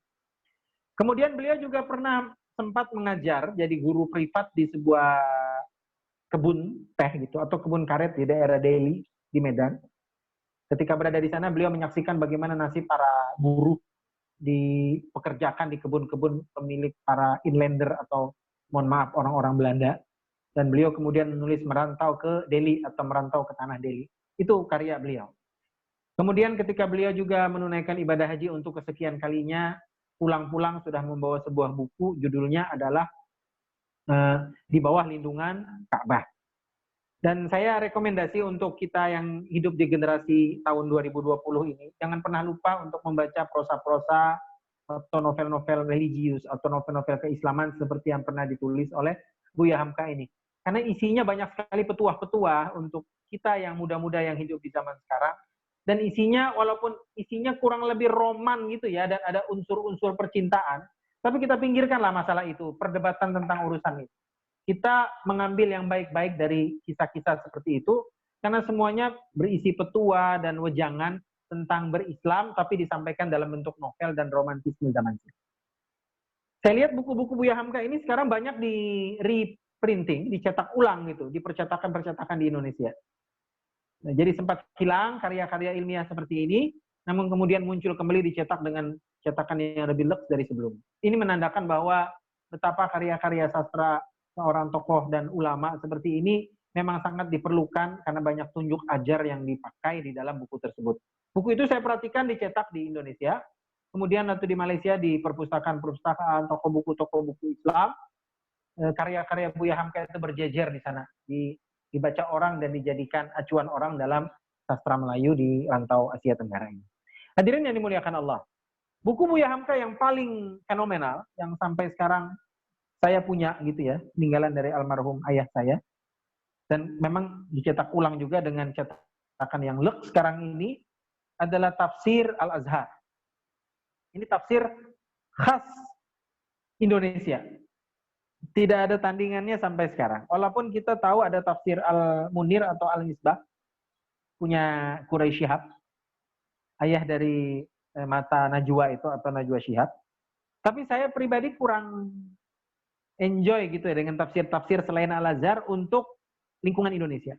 Kemudian beliau juga pernah sempat mengajar jadi guru privat di sebuah kebun teh gitu atau kebun karet di daerah Delhi di Medan. Ketika berada di sana, beliau menyaksikan bagaimana nasib para buruh dipekerjakan di kebun-kebun pemilik para inlander atau mohon maaf orang-orang Belanda. Dan beliau kemudian menulis merantau ke Delhi atau merantau ke tanah Delhi. Itu karya beliau. Kemudian ketika beliau juga menunaikan ibadah haji untuk kesekian kalinya, pulang-pulang sudah membawa sebuah buku, judulnya adalah Di Bawah Lindungan Ka'bah. Dan saya rekomendasi untuk kita yang hidup di generasi tahun 2020 ini, jangan pernah lupa untuk membaca prosa-prosa atau novel-novel religius atau novel-novel keislaman seperti yang pernah ditulis oleh Buya Hamka ini. Karena isinya banyak sekali petuah-petuah untuk kita yang muda-muda yang hidup di zaman sekarang. Dan isinya, walaupun isinya kurang lebih roman gitu ya, dan ada unsur-unsur percintaan, tapi kita pinggirkanlah masalah itu, perdebatan tentang urusan itu. Kita mengambil yang baik-baik dari kisah-kisah seperti itu, karena semuanya berisi petua dan wejangan tentang berislam, tapi disampaikan dalam bentuk novel dan romantisme zaman itu. Saya lihat buku-buku Buya Hamka ini sekarang banyak di reprinting, dicetak ulang gitu, di percetakan-percetakan di Indonesia. Nah, jadi sempat hilang karya-karya ilmiah seperti ini, namun kemudian muncul kembali dicetak dengan cetakan yang lebih lux dari sebelumnya. Ini menandakan bahwa betapa karya-karya sastra seorang tokoh dan ulama seperti ini memang sangat diperlukan karena banyak tunjuk ajar yang dipakai di dalam buku tersebut. Buku itu saya perhatikan dicetak di Indonesia, kemudian waktu di Malaysia di perpustakaan-perpustakaan, toko buku Islam, karya-karya Buya Hamka itu berjejer di sana, dibaca orang dan dijadikan acuan orang dalam sastra Melayu di rantau Asia Tenggara ini. Hadirin yang dimuliakan Allah, buku Buya Hamka yang paling fenomenal, yang sampai sekarang saya punya gitu ya, peninggalan dari almarhum ayah saya, dan memang dicetak ulang juga dengan cetakan yang lux sekarang ini, adalah tafsir Al-Azhar. Ini tafsir khas Indonesia. Tidak ada tandingannya sampai sekarang. Walaupun kita tahu ada tafsir Al-Munir atau Al-Misbah, punya Quraisy Shihab, ayah dari mata Najwa itu atau Najwa Shihab. Tapi saya pribadi kurang enjoy gitu ya dengan tafsir-tafsir selain Al-Azhar untuk lingkungan Indonesia.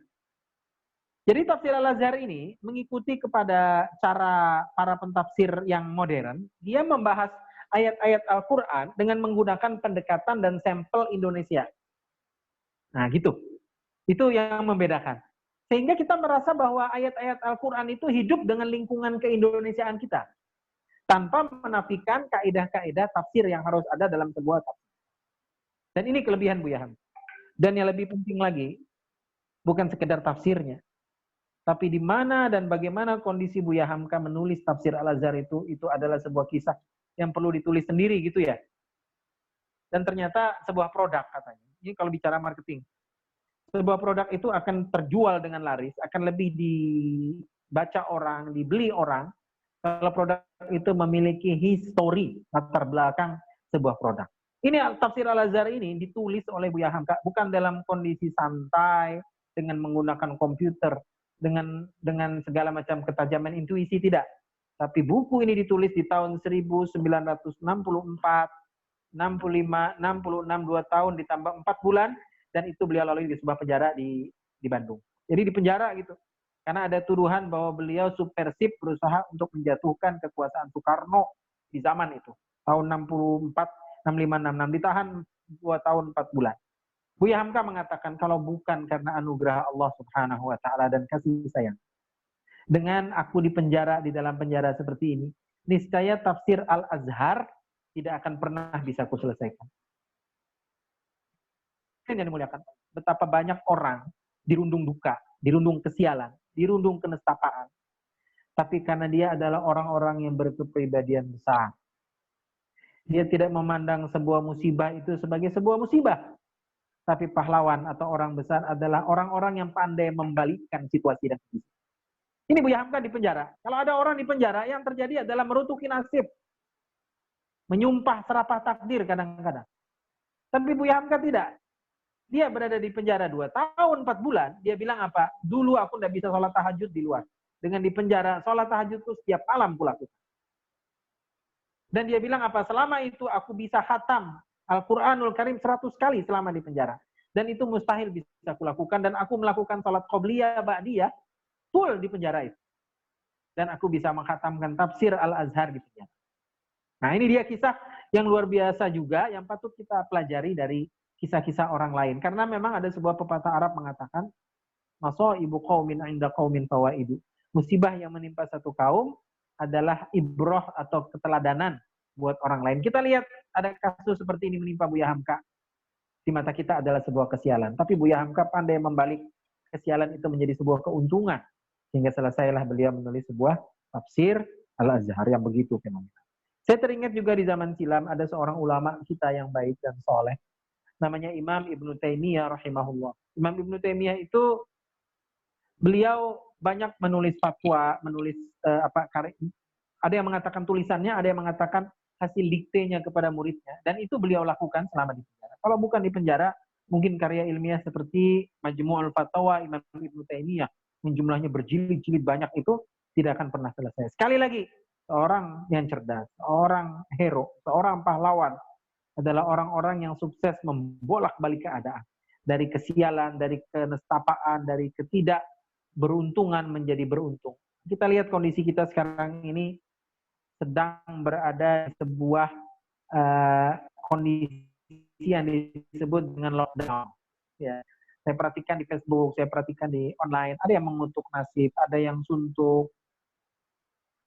Jadi tafsir Al-Azhar ini mengikuti kepada cara para pentafsir yang modern, dia membahas ayat-ayat Al-Quran dengan menggunakan pendekatan dan sampel Indonesia. Nah gitu, itu yang membedakan. Sehingga kita merasa bahwa ayat-ayat Al-Quran itu hidup dengan lingkungan keindonesiaan kita, tanpa menafikan kaidah-kaidah tafsir yang harus ada dalam sebuah tafsir. Dan ini kelebihan Buya Hamka. Dan yang lebih penting lagi, bukan sekedar tafsirnya, tapi di mana dan bagaimana kondisi Buya Hamka menulis tafsir Al-Azhar itu adalah sebuah kisah yang perlu ditulis sendiri gitu ya. Dan ternyata sebuah produk katanya. Ini kalau bicara marketing. Sebuah produk itu akan terjual dengan laris, akan lebih dibaca orang, dibeli orang, kalau produk itu memiliki history, latar belakang sebuah produk. Ini tafsir Al-Azhar ini ditulis oleh Buya Hamka bukan dalam kondisi santai dengan menggunakan komputer dengan segala macam ketajaman intuisi, tidak. Tapi buku ini ditulis di tahun 1964, 65, 66, 2 tahun ditambah 4 bulan, dan itu beliau lalui di sebuah penjara di Bandung. Jadi di penjara gitu. Karena ada tuduhan bahwa beliau subversif berusaha untuk menjatuhkan kekuasaan Soekarno di zaman itu. Tahun 64, 65, 66. Ditahan 2 tahun 4 bulan. Buya Hamka mengatakan kalau bukan karena anugerah Allah Subhanahu wa taala dan kasih sayang, dengan aku di penjara, di dalam penjara seperti ini, niscaya tafsir Al-Azhar tidak akan pernah bisa aku selesaikan. Yang dimuliakan, betapa banyak orang dirundung duka, dirundung kesialan, dirundung kenestapaan. Tapi karena dia adalah orang-orang yang berkepribadian besar, dia tidak memandang sebuah musibah itu sebagai sebuah musibah. Tapi pahlawan atau orang besar adalah orang-orang yang pandai membalikkan situasi dan kondisi. Ini Buya Hamka di penjara. Kalau ada orang di penjara, yang terjadi adalah merutuki nasib. Menyumpah serapah takdir kadang-kadang. Tapi Buya Hamka tidak. Dia berada di penjara 2 tahun 4 bulan. Dia bilang apa? Dulu aku tidak bisa sholat tahajud di luar. Dengan di penjara, sholat tahajud itu setiap malam kulakukan. Dan dia bilang apa? Selama itu aku bisa khatam Al-Quranul Karim 100 kali selama di penjara. Dan itu mustahil bisa aku lakukan. Dan aku melakukan salat qobliyah ba'diyah full di penjara itu. Dan aku bisa menghatamkan tafsir Al-Azhar di penjara. Nah, ini dia kisah yang luar biasa juga yang patut kita pelajari dari kisah-kisah orang lain. Karena memang ada sebuah pepatah Arab mengatakan, masaibu qaumin 'inda qaumin fawaidu. Musibah yang menimpa satu kaum adalah ibroh atau keteladanan buat orang lain. Kita lihat ada kasus seperti ini menimpa Buya Hamka. Di mata kita adalah sebuah kesialan. Tapi Buya Hamka pandai membalik kesialan itu menjadi sebuah keuntungan. Sehingga selesailah beliau menulis sebuah tafsir Al-Azhar yang begitu fenomenal. Saya teringat juga di zaman silam ada seorang ulama kita yang baik dan soleh. Namanya Imam Ibnu Taimiyah rahimahullah. Imam Ibnu Taimiyah itu beliau banyak menulis fatwa, menulis ada yang mengatakan tulisannya, ada yang mengatakan hasil diktenya kepada muridnya. Dan itu beliau lakukan selama di penjara. Kalau bukan di penjara, mungkin karya ilmiah seperti Majmu'ul Fatawa Imam Ibnu Taimiyah yang jumlahnya berjilid-jilid banyak itu tidak akan pernah selesai. Sekali lagi, seorang yang cerdas, seorang hero, seorang pahlawan adalah orang-orang yang sukses membolak-balik keadaan. Dari kesialan, dari kenestapaan, dari ketidakberuntungan menjadi beruntung. Kita lihat kondisi kita sekarang ini sedang berada di sebuah kondisi yang disebut dengan lockdown. Ya. Saya perhatikan di Facebook, saya perhatikan di online, ada yang mengutuk nasib, ada yang suntuk,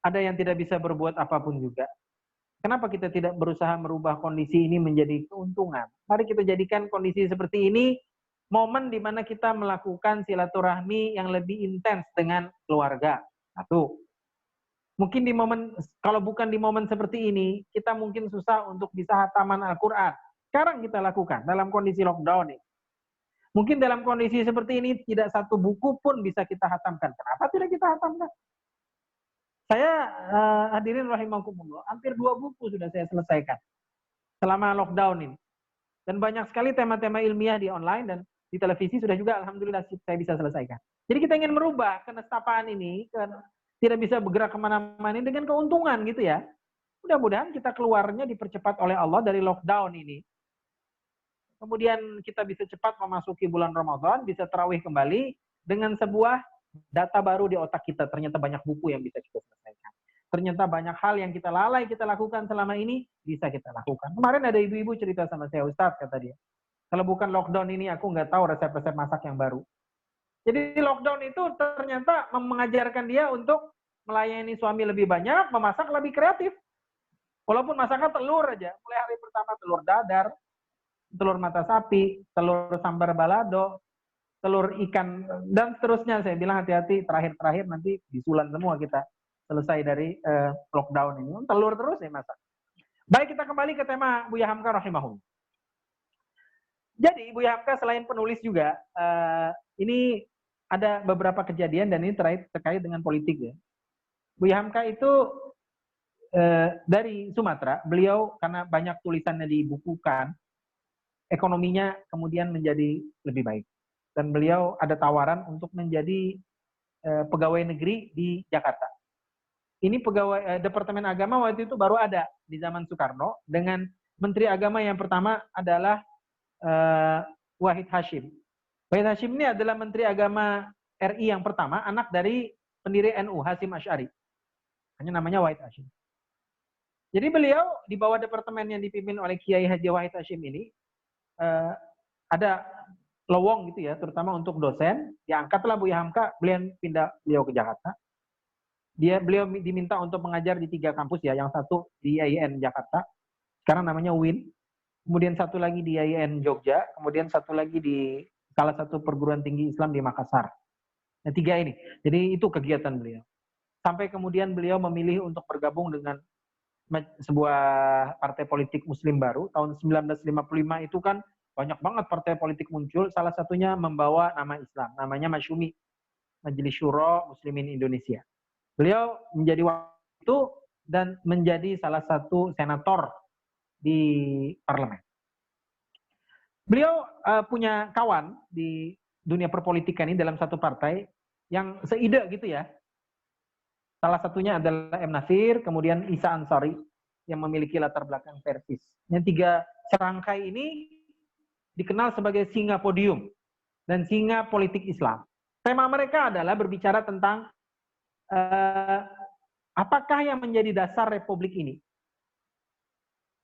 ada yang tidak bisa berbuat apapun juga. Kenapa kita tidak berusaha merubah kondisi ini menjadi keuntungan? Mari kita jadikan kondisi seperti ini momen di mana kita melakukan silaturahmi yang lebih intens dengan keluarga. Satu. Mungkin di momen, kalau bukan di momen seperti ini, kita mungkin susah untuk bisa hataman Al-Quran. Sekarang kita lakukan dalam kondisi lockdown ini. Mungkin dalam kondisi seperti ini tidak satu buku pun bisa kita hatamkan. Kenapa tidak kita hatamkan? Saya hadirin rahimakumullah, hampir 2 buku sudah saya selesaikan selama lockdown ini. Dan banyak sekali tema-tema ilmiah di online dan di televisi sudah juga alhamdulillah saya bisa selesaikan. Jadi kita ingin merubah kenestapaan ini, tidak bisa bergerak kemana-mana dengan keuntungan gitu ya. Mudah-mudahan kita keluarnya dipercepat oleh Allah dari lockdown ini. Kemudian kita bisa cepat memasuki bulan Ramadan, bisa tarawih kembali dengan sebuah data baru di otak kita. Ternyata banyak buku yang bisa kita selesaikan. Ternyata banyak hal yang kita lalai kita lakukan selama ini, bisa kita lakukan. Kemarin ada ibu-ibu cerita sama saya, Ustadz, kata dia. Kalau bukan lockdown ini, aku nggak tahu resep-resep masak yang baru. Jadi lockdown itu ternyata mengajarkan dia untuk melayani suami lebih banyak, memasak lebih kreatif. Walaupun masaknya telur aja. Mulai hari pertama telur dadar, telur mata sapi, telur sambar balado, telur ikan, dan seterusnya. Saya bilang hati-hati, terakhir-terakhir nanti disulan semua kita selesai dari lockdown ini. Telur terus ya masak. Baik, kita kembali ke tema Buya Hamka rahimahullah. Jadi Buya Hamka selain penulis juga, ini ada beberapa kejadian dan ini terkait dengan politik ya. Buya Hamka itu dari Sumatera, beliau karena banyak tulisannya dibukukan, ekonominya kemudian menjadi lebih baik. Dan beliau ada tawaran untuk menjadi pegawai negeri di Jakarta. Ini pegawai Departemen Agama waktu itu baru ada di zaman Soekarno dengan Menteri Agama yang pertama adalah Wahid Hashim. Wahid Hashim ini adalah Menteri Agama RI yang pertama, anak dari pendiri NU Hasyim Asy'ari. Hanya namanya Wahid Hashim. Jadi beliau di bawah departemen yang dipimpin oleh Kiai Haji Wahid Hashim ini ada lowong gitu ya, terutama untuk dosen. Diangkatlah Buya Hamka, beliau ke Jakarta. Beliau diminta untuk mengajar di 3 kampus ya, yang satu di IAIN Jakarta, sekarang namanya UIN. Kemudian satu lagi di IAIN Jogja, kemudian satu lagi di salah satu perguruan tinggi Islam di Makassar. Nah, 3 ini. Jadi itu kegiatan beliau. Sampai kemudian beliau memilih untuk bergabung dengan sebuah partai politik muslim baru. Tahun 1955 itu kan banyak banget partai politik muncul. Salah satunya membawa nama Islam. Namanya Masyumi, Majelis Syuro Muslimin Indonesia. Beliau menjadi wakil itu dan menjadi salah satu senator di parlemen. Beliau punya kawan di dunia perpolitikan ini dalam satu partai yang seide gitu ya. Salah satunya adalah M. Nasir, kemudian Isa Ansari. yang memiliki latar belakang Persis. Yang 3 serangkai ini dikenal sebagai singa podium dan singa politik Islam. Tema mereka adalah berbicara tentang apakah yang menjadi dasar republik ini.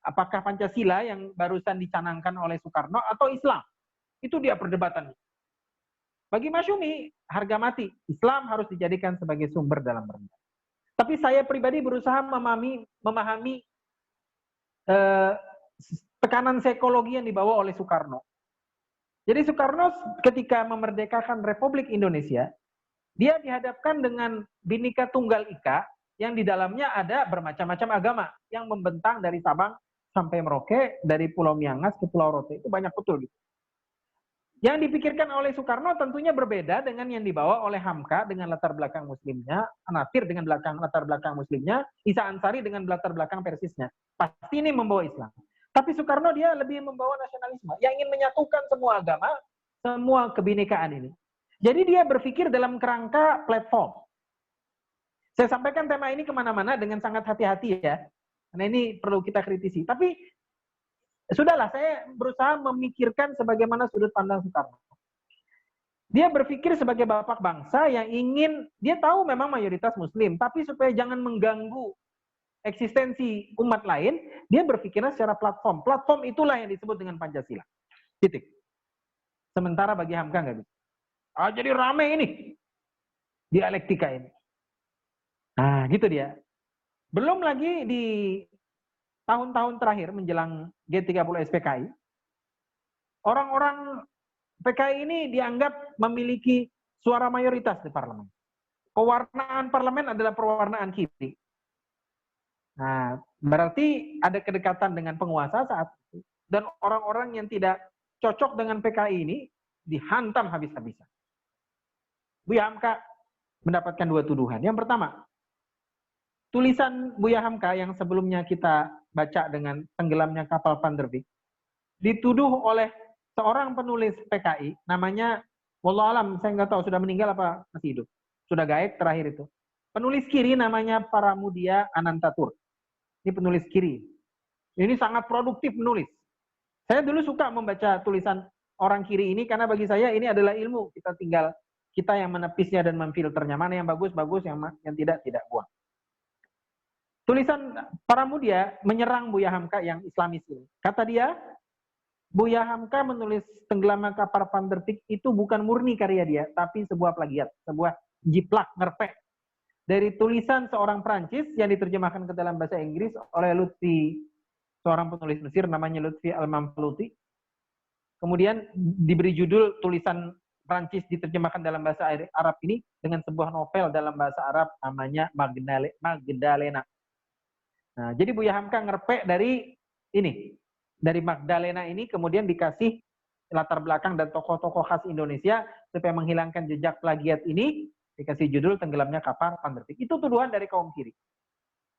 Apakah Pancasila yang barusan dicanangkan oleh Soekarno atau Islam? Itu dia perdebatannya. Bagi Masyumi, harga mati. Islam harus dijadikan sebagai sumber dalam bernegara. Tapi saya pribadi berusaha memahami tekanan psikologi yang dibawa oleh Soekarno. Jadi Soekarno ketika memerdekakan Republik Indonesia, dia dihadapkan dengan Bhinneka Tunggal Ika yang di dalamnya ada bermacam-macam agama yang membentang dari Sabang sampai Merauke, dari Pulau Miangas ke Pulau Rote. Itu banyak betul gitu. Yang dipikirkan oleh Soekarno tentunya berbeda dengan yang dibawa oleh Hamka dengan latar belakang Muslimnya, Anatir dengan latar belakang Muslimnya, Isa Ansari dengan latar belakang Persisnya. Pasti ini membawa Islam. Tapi Soekarno dia lebih membawa nasionalisme, yang ingin menyatukan semua agama, semua kebinekaan ini. Jadi dia berpikir dalam kerangka platform. Saya sampaikan tema ini kemana-mana dengan sangat hati-hati ya, karena ini perlu kita kritisi. Tapi sudahlah, saya berusaha memikirkan sebagaimana sudut pandang Soekarno. Dia berpikir sebagai bapak bangsa yang ingin, dia tahu memang mayoritas Muslim, tapi supaya jangan mengganggu eksistensi umat lain, dia berpikirnya secara platform. Platform itulah yang disebut dengan Pancasila. Titik. Sementara bagi Hamka nggak bisa. Jadi rame ini dialektika ini. Nah, gitu dia. Belum lagi di tahun-tahun terakhir menjelang G30 SPKI, orang-orang PKI ini dianggap memiliki suara mayoritas di parlemen. Pewarnaan parlemen adalah pewarnaan kiri. Nah, berarti ada kedekatan dengan penguasa saat itu. Dan orang-orang yang tidak cocok dengan PKI ini dihantam habis-habisan. Buya Hamka mendapatkan 2 tuduhan. Yang pertama, tulisan Buya Hamka yang sebelumnya kita baca dengan tenggelamnya kapal Van der Wijk, dituduh oleh seorang penulis PKI, namanya, wallahu alam, saya nggak tahu sudah meninggal apa masih hidup. Sudah gaib terakhir itu. Penulis kiri namanya Paramudia Anantatur. Ini penulis kiri. Ini sangat produktif menulis. Saya dulu suka membaca tulisan orang kiri ini karena bagi saya ini adalah ilmu. Kita tinggal kita yang menepisnya dan memfilternya. Mana yang bagus, bagus, yang tidak buang. Tulisan Paramudia menyerang Buya Hamka yang Islamis ini. Kata dia, Buya Hamka menulis tenggelamnya kapal Van der Wijk itu bukan murni karya dia, tapi sebuah plagiat, sebuah jiplak, ngerpek. Dari tulisan seorang Prancis yang diterjemahkan ke dalam bahasa Inggris oleh Lutfi, seorang penulis Mesir namanya Lutfi Al-Mamluti. Kemudian diberi judul tulisan Prancis diterjemahkan dalam bahasa Arab ini dengan sebuah novel dalam bahasa Arab namanya Magdalena. Nah, jadi Buya Hamka ngerpek dari ini, dari Magdalena ini kemudian dikasih latar belakang dan tokoh-tokoh khas Indonesia supaya menghilangkan jejak plagiat ini, dikasih judul tenggelamnya kapal Van der Wijk. Itu tuduhan dari kaum kiri.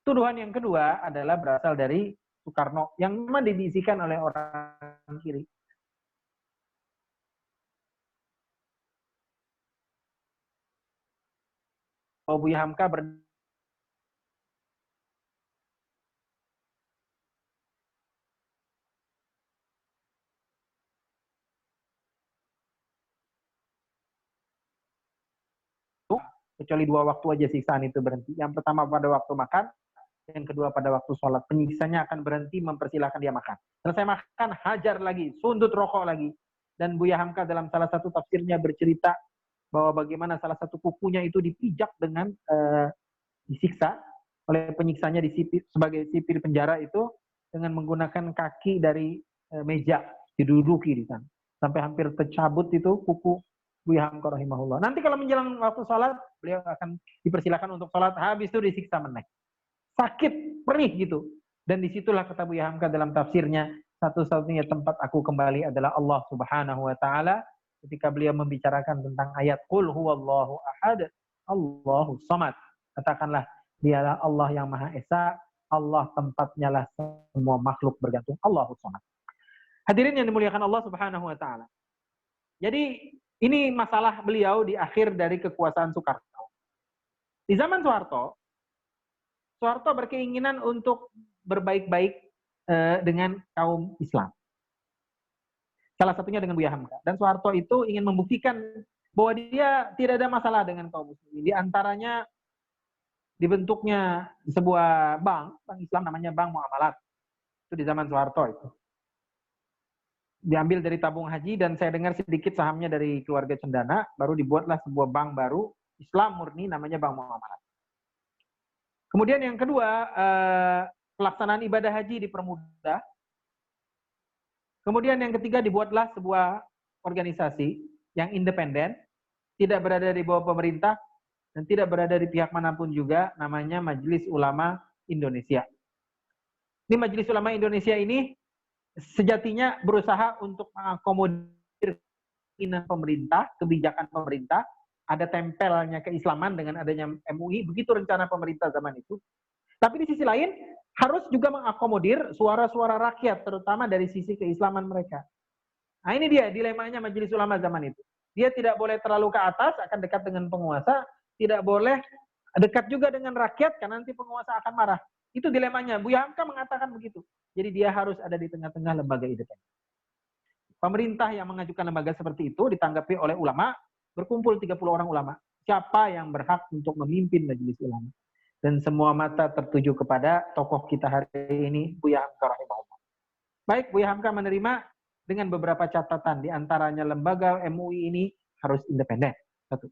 Tuduhan yang kedua adalah berasal dari Soekarno yang memang diisikan oleh orang kiri. Buya Hamka kecuali 2 waktu aja siksaan itu berhenti. Yang pertama pada waktu makan, yang kedua pada waktu sholat. Penyiksanya akan berhenti mempersilahkan dia makan. Selesai makan, hajar lagi, sundut rokok lagi. Dan Buya Hamka dalam salah satu tafsirnya bercerita bahwa bagaimana salah satu kukunya itu dipijak dengan disiksa oleh penyiksanya sebagai sipir penjara itu dengan menggunakan kaki dari meja, diduduki di sana. Sampai hampir tercabut itu kuku Buya Hamka rahimahullah. Nanti kalau menjelang waktu sholat, beliau akan dipersilakan untuk sholat, habis itu disiksa meneh. Sakit, perih gitu. Dan disitulah kata Buya Hamka dalam tafsirnya, satu-satunya tempat aku kembali adalah Allah Subhanahu wa Ta'ala, ketika beliau membicarakan tentang ayat Qul huwallahu ahad, Allahu samad. Katakanlah, dialah Allah yang Maha Esa, Allah tempatnya lah semua makhluk bergantung, Allahu samad. Hadirin yang dimuliakan Allah Subhanahu wa Ta'ala. Jadi ini masalah beliau di akhir dari kekuasaan Soekarno. Di zaman Soeharto berkeinginan untuk berbaik-baik dengan kaum Islam. Salah satunya dengan Buya Hamka. Dan Soeharto itu ingin membuktikan bahwa dia tidak ada masalah dengan kaum muslimin. Di antaranya dibentuknya sebuah bank Islam namanya Bank Muamalat. Itu di zaman Soeharto itu. Diambil dari tabung haji dan saya dengar sedikit sahamnya dari keluarga Cendana, baru dibuatlah sebuah bank baru Islam murni namanya Bank Muamalat. Kemudian yang kedua, pelaksanaan ibadah haji dipermudah. Kemudian yang ketiga, dibuatlah sebuah organisasi yang independen, tidak berada di bawah pemerintah dan tidak berada di pihak manapun juga, namanya Majelis Ulama Indonesia. Ini Majelis Ulama Indonesia ini sejatinya berusaha untuk mengakomodir keinginan pemerintah, kebijakan pemerintah, ada tempelnya keislaman dengan adanya MUI, begitu rencana pemerintah zaman itu. Tapi di sisi lain, harus juga mengakomodir suara-suara rakyat, terutama dari sisi keislaman mereka. Nah ini dia dilemanya Majelis Ulama zaman itu. Dia tidak boleh terlalu ke atas, akan dekat dengan penguasa, tidak boleh dekat juga dengan rakyat, karena nanti penguasa akan marah. Itu dilemanya. Buya Hamka mengatakan begitu. Jadi dia harus ada di tengah-tengah lembaga independen. Pemerintah yang mengajukan lembaga seperti itu ditanggapi oleh ulama, berkumpul 30 orang ulama. Siapa yang berhak untuk memimpin Majelis Ulama? Dan semua mata tertuju kepada tokoh kita hari ini, Buya Hamka rahimahullah. Baik, Buya Hamka menerima dengan beberapa catatan. Di antaranya lembaga MUI ini harus independen. Satu.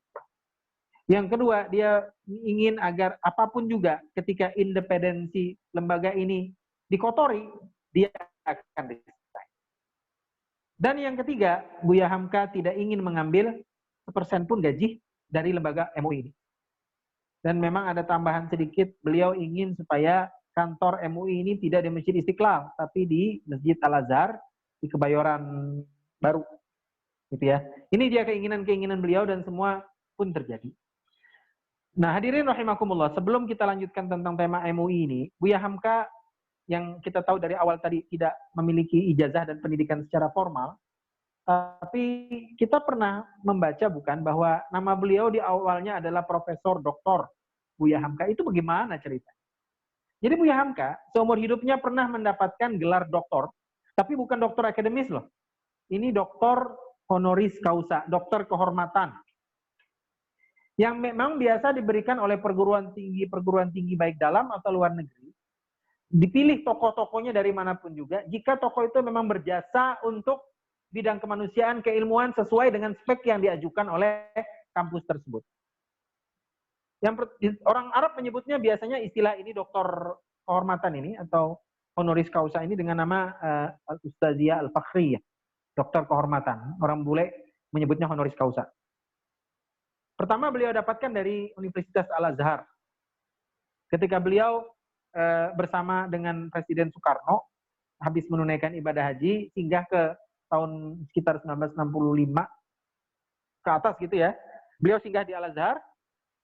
Yang kedua, dia ingin agar apapun juga ketika independensi lembaga ini dikotori, dia akan diselesaikan. Dan yang ketiga, Buya Hamka tidak ingin mengambil 1% pun gaji dari lembaga MUI ini. Dan memang ada tambahan sedikit, beliau ingin supaya kantor MUI ini tidak di Masjid Istiqlal, tapi di Masjid Al-Azhar, di Kebayoran Baru. Gitu ya. Ini dia keinginan-keinginan beliau dan semua pun terjadi. Nah hadirin rahimakumullah, sebelum kita lanjutkan tentang tema MUI ini, Buya Hamka yang kita tahu dari awal tadi tidak memiliki ijazah dan pendidikan secara formal, tapi kita pernah membaca bukan bahwa nama beliau di awalnya adalah Profesor Doktor Buya Hamka. Itu bagaimana ceritanya? Jadi Buya Hamka seumur hidupnya pernah mendapatkan gelar doktor, tapi bukan doktor akademis loh. Ini doktor honoris causa, doktor kehormatan. Yang memang biasa diberikan oleh perguruan tinggi baik dalam atau luar negeri. Dipilih tokoh-tokohnya dari manapun juga, jika tokoh itu memang berjasa untuk bidang kemanusiaan, keilmuan sesuai dengan spek yang diajukan oleh kampus tersebut. Yang orang Arab menyebutnya biasanya istilah ini doktor kehormatan ini atau honoris causa ini dengan nama Ustaziyah Al-Fakhriyah, doktor kehormatan. Orang bule menyebutnya honoris causa. Pertama beliau dapatkan dari Universitas Al-Azhar. Ketika beliau bersama dengan Presiden Soekarno habis menunaikan ibadah haji singgah ke tahun sekitar 1965 ke atas gitu ya. Beliau singgah di Al-Azhar,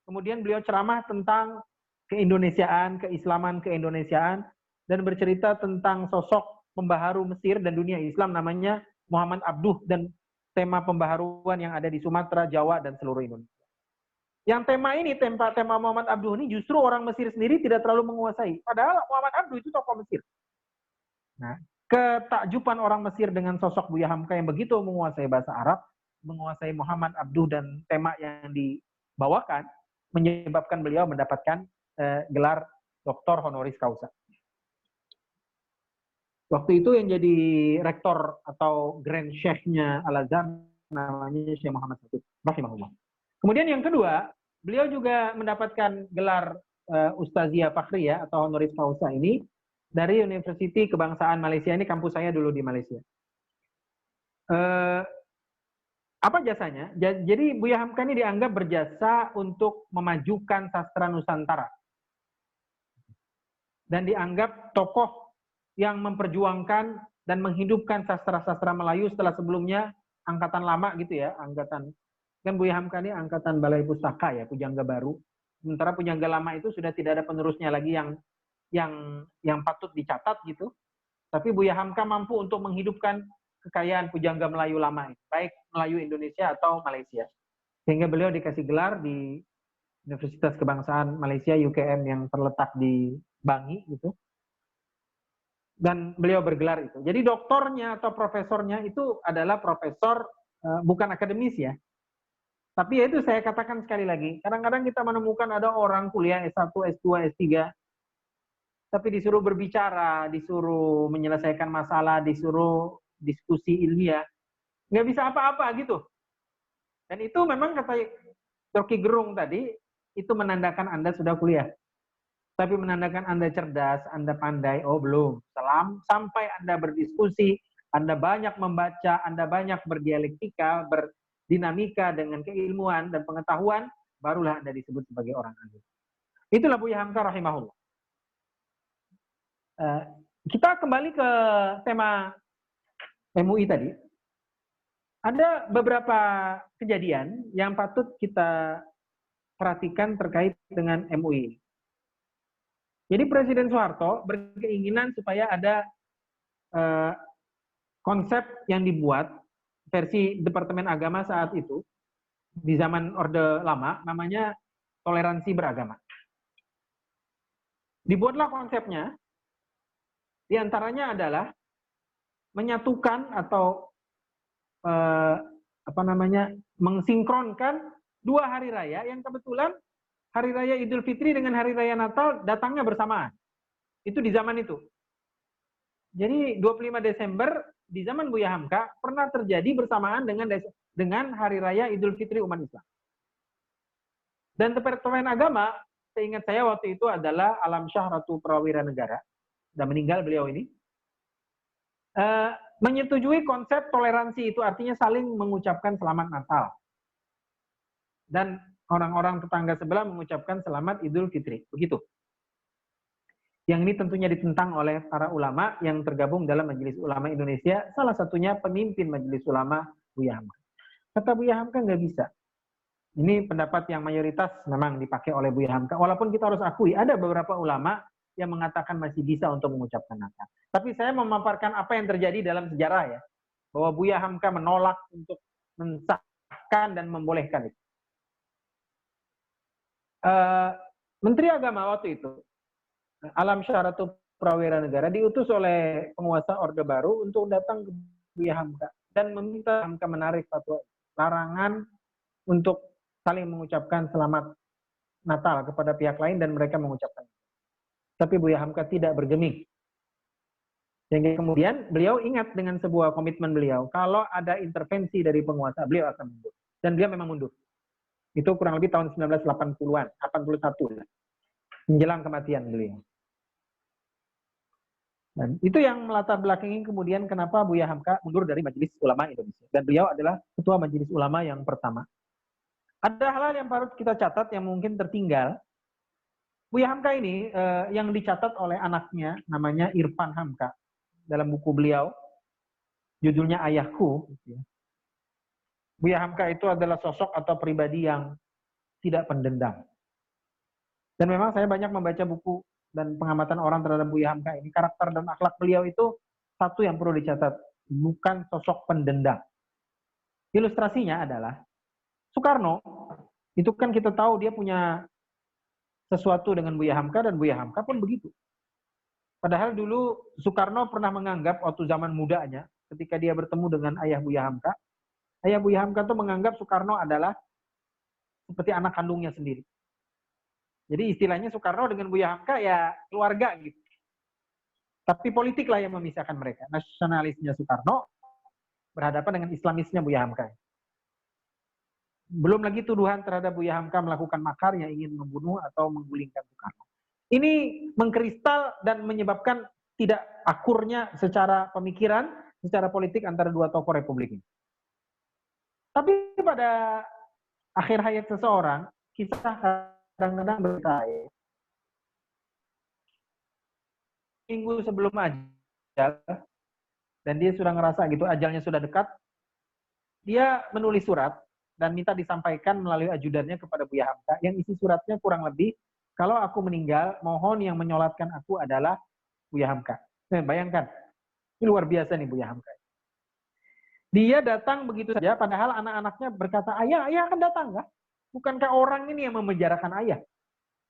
kemudian beliau ceramah tentang keindonesiaan, keislaman keindonesiaan dan bercerita tentang sosok pembaharu Mesir dan dunia Islam namanya Muhammad Abduh dan tema pembaharuan yang ada di Sumatera, Jawa dan seluruh Indonesia. Yang tema ini, tema Muhammad Abduh ini justru orang Mesir sendiri tidak terlalu menguasai. Padahal Muhammad Abduh itu tokoh Mesir. Nah, ketakjuban orang Mesir dengan sosok Buya Hamka yang begitu menguasai bahasa Arab, menguasai Muhammad Abduh dan tema yang dibawakan, menyebabkan beliau mendapatkan gelar doktor honoris causa. Waktu itu yang jadi rektor atau grand chef-nya Al-Azhar namanya Syekh Muhammad Saqib rahimahullah. Kemudian yang kedua, beliau juga mendapatkan gelar Ustaziyah Fakhriyah atau honoris causa ini dari Universiti Kebangsaan Malaysia. Ini kampus saya dulu di Malaysia. Apa jasanya? Jadi Buya Hamka ini dianggap berjasa untuk memajukan sastra Nusantara. Dan dianggap tokoh yang memperjuangkan dan menghidupkan sastra-sastra Melayu setelah sebelumnya angkatan lama gitu ya, kan Buya Hamka ini angkatan Balai Pustaka ya, pujangga baru. Sementara pujangga lama itu sudah tidak ada penerusnya lagi yang patut dicatat gitu. Tapi Buya Hamka mampu untuk menghidupkan kekayaan pujangga Melayu lama, baik Melayu Indonesia atau Malaysia. Sehingga beliau dikasih gelar di Universitas Kebangsaan Malaysia UKM yang terletak di Bangi gitu. Dan beliau bergelar itu. Jadi doktornya atau profesornya itu adalah profesor bukan akademis ya. Tapi ya itu saya katakan sekali lagi, kadang-kadang kita menemukan ada orang kuliah S1, S2, S3, tapi disuruh berbicara, disuruh menyelesaikan masalah, disuruh diskusi ilmiah, nggak bisa apa-apa gitu. Dan itu memang kata Rocky Gerung tadi, itu menandakan Anda sudah kuliah. Tapi menandakan Anda cerdas, Anda pandai, oh belum. Sampai Anda berdiskusi, Anda banyak membaca, Anda banyak berdialektika, berdinamika dengan keilmuan dan pengetahuan, barulah Anda disebut sebagai orang ahli. Itulah Buya Hamka rahimahullah. Kita kembali ke tema MUI tadi. Ada beberapa kejadian yang patut kita perhatikan terkait dengan MUI. Jadi Presiden Soeharto berkeinginan supaya ada konsep yang dibuat versi Departemen Agama saat itu di zaman Orde Lama, namanya toleransi beragama. Dibuatlah konsepnya, diantaranya adalah menyatukan atau mensinkronkan dua hari raya yang kebetulan hari raya Idul Fitri dengan hari raya Natal datangnya bersamaan. Itu di zaman itu. Jadi 25 Desember di zaman Buya Hamka pernah terjadi bersamaan dengan hari raya Idul Fitri umat Islam. Dan Departemen Agama, seingat saya waktu itu adalah Alam Syah Ratu Prawira Negara, sudah meninggal beliau ini, menyetujui konsep toleransi itu, artinya saling mengucapkan selamat Natal. Dan orang-orang tetangga sebelah mengucapkan selamat Idul Fitri. Begitu. Yang ini tentunya ditentang oleh para ulama yang tergabung dalam Majelis Ulama Indonesia, salah satunya pemimpin Majelis Ulama Buya Hamka. Kata Buya Hamka nggak bisa. Ini pendapat yang mayoritas memang dipakai oleh Buya Hamka. Walaupun kita harus akui ada beberapa ulama yang mengatakan masih bisa untuk mengucapkan Natal. Tapi saya memaparkan apa yang terjadi dalam sejarah ya, bahwa Buya Hamka menolak untuk mensahkan dan membolehkan itu. Menteri Agama waktu itu, Alam Syah Ratu Prawira Negara, diutus oleh penguasa Orde Baru untuk datang ke Buya Hamka dan meminta Hamka menarik fatwa larangan untuk saling mengucapkan selamat Natal kepada pihak lain dan mereka mengucapkan. Tapi Buya Hamka tidak bergeming. Sehingga kemudian beliau ingat dengan sebuah komitmen beliau, kalau ada intervensi dari penguasa, beliau akan mundur. Dan dia memang mundur. Itu kurang lebih tahun 1980-an, 81 menjelang kematian beliau. Dan itu yang melatar belakangi kemudian kenapa Buya Hamka mundur dari Majelis Ulama Indonesia. Dan beliau adalah ketua Majelis Ulama yang pertama. Ada hal yang harus kita catat yang mungkin tertinggal. Buya Hamka ini yang dicatat oleh anaknya, namanya Irfan Hamka. Dalam buku beliau, judulnya Ayahku. Buya Hamka itu adalah sosok atau pribadi yang tidak pendendam. Dan memang saya banyak membaca buku dan pengamatan orang terhadap Buya Hamka ini. Karakter dan akhlak beliau itu satu yang perlu dicatat. Bukan sosok pendendam. Ilustrasinya adalah Soekarno, itu kan kita tahu dia punya sesuatu dengan Buya Hamka dan Buya Hamka pun begitu. Padahal dulu Soekarno pernah menganggap waktu zaman mudanya, ketika dia bertemu dengan ayah Buya Hamka, ayah Buya Hamka itu menganggap Soekarno adalah seperti anak kandungnya sendiri. Jadi istilahnya Soekarno dengan Buya Hamka ya keluarga gitu. Tapi politik lah yang memisahkan mereka. Nasionalisnya Soekarno berhadapan dengan Islamisnya Buya Hamka. Belum lagi tuduhan terhadap Buya Hamka melakukan makar yang ingin membunuh atau menggulingkan Soekarno. Ini mengkristal dan menyebabkan tidak akurnya secara pemikiran, secara politik antara dua tokoh republik ini. Tapi pada akhir hayat seseorang, kisah kadang-kadang berkait. Minggu sebelum ajal, dan dia sudah ngerasa gitu, ajalnya sudah dekat, dia menulis surat dan minta disampaikan melalui ajudannya kepada Buya Hamka, yang isi suratnya kurang lebih, kalau aku meninggal, mohon yang menyolatkan aku adalah Buya Hamka. Bayangkan, ini luar biasa nih Buya Hamka. Dia datang begitu saja, padahal anak-anaknya berkata, ayah akan datang kah? Bukankah orang ini yang memenjarakan ayah?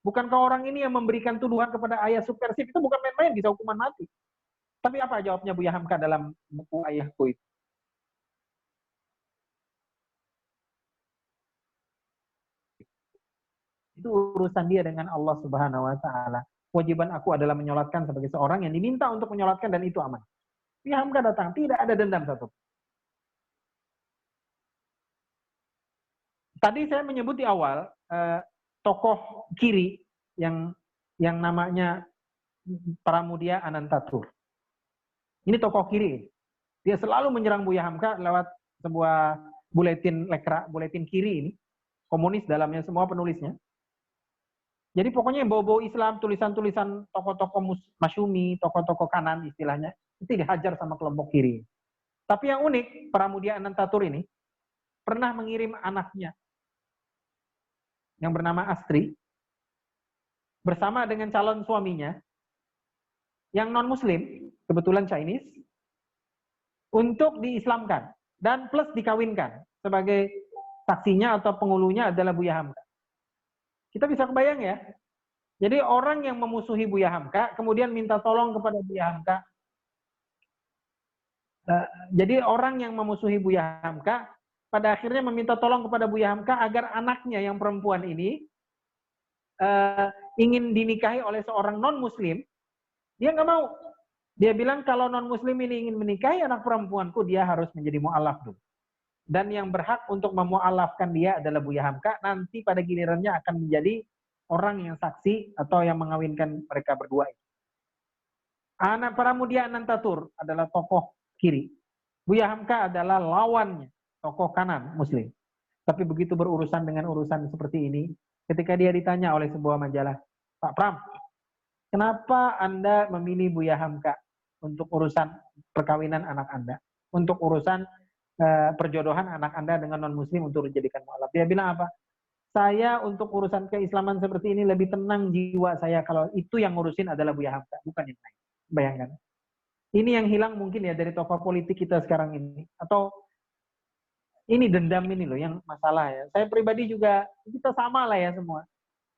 Bukankah orang ini yang memberikan tuduhan kepada ayah subversif? Itu bukan main-main, bisa hukuman mati. Tapi apa jawabnya Buya Hamka dalam buku Ayahku itu? Itu urusan dia dengan Allah Subhanahu wa taala. Kewajiban aku adalah menyolatkan sebagai seorang yang diminta untuk menyolatkan, dan itu aman. Buya Hamka datang, tidak ada dendam satu. Tadi saya menyebut di awal tokoh kiri yang namanya Pramudia Anantatur. Ini tokoh kiri. Dia selalu menyerang Buya Hamka lewat sebuah buletin lekra, buletin kiri ini. Komunis dalamnya semua penulisnya. Jadi pokoknya yang bau-bau Islam, tulisan-tulisan tokoh-tokoh masyumi, tokoh-tokoh kanan istilahnya, itu dihajar sama kelompok kiri. Tapi yang unik, Pramudia Anantatur ini pernah mengirim anaknya yang bernama Astri bersama dengan calon suaminya yang non-muslim, kebetulan Chinese, untuk diislamkan dan plus dikawinkan. Sebagai saksinya atau penghulunya adalah Buya Hamka. Kita bisa kebayang ya. Jadi orang yang memusuhi Buya Hamka kemudian minta tolong kepada Buya Hamka. Jadi orang yang memusuhi Buya Hamka pada akhirnya meminta tolong kepada Buya Hamka agar anaknya yang perempuan ini ingin dinikahi oleh seorang non-muslim. Dia nggak mau. Dia bilang kalau non-muslim ini ingin menikahi anak perempuanku, dia harus menjadi mu'alaf dulu. Dan yang berhak untuk memu'alafkan dia adalah Buya Hamka. Nanti pada gilirannya akan menjadi orang yang saksi atau yang mengawinkan mereka berdua. Anak Pramudia Anantatur adalah tokoh kiri. Buya Hamka adalah lawannya, tokoh kanan muslim. Tapi begitu berurusan dengan urusan seperti ini, ketika dia ditanya oleh sebuah majalah, Pak Pram, kenapa Anda memilih Buya Hamka untuk urusan perkawinan anak Anda? Untuk urusan perjodohan anak Anda dengan non-muslim untuk dijadikan mu'alaf. Dia bilang apa? Saya untuk urusan keislaman seperti ini lebih tenang jiwa saya kalau itu yang ngurusin adalah Buya Hamka, bukan yang lain. Bayangkan. Ini yang hilang mungkin ya dari tokoh politik kita sekarang ini. Atau ini dendam ini loh yang masalah ya. Saya pribadi juga, kita sama lah ya semua.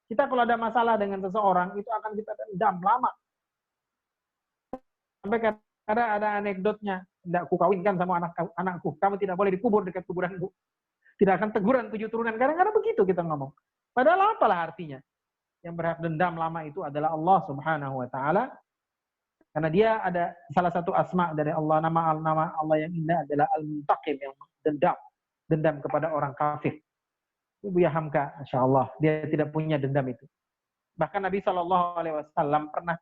Kita kalau ada masalah dengan seseorang, itu akan kita dendam lama. Sampai kadang ada anekdotnya, tidak ku kawinkan sama anakku, kamu tidak boleh dikubur dekat kuburanku. Tidak akan teguran 7 turunan. Kadang-kadang begitu kita ngomong. Padahal apalah artinya? Yang berhak dendam lama itu adalah Allah Subhanahu wa taala. Karena dia ada salah satu asma dari Allah, nama Allah yang indah adalah Al-Muntaqim, yang dendam kepada orang kafir. Buya Hamka, Insya Allah, dia tidak punya dendam itu. Bahkan Nabi SAW pernah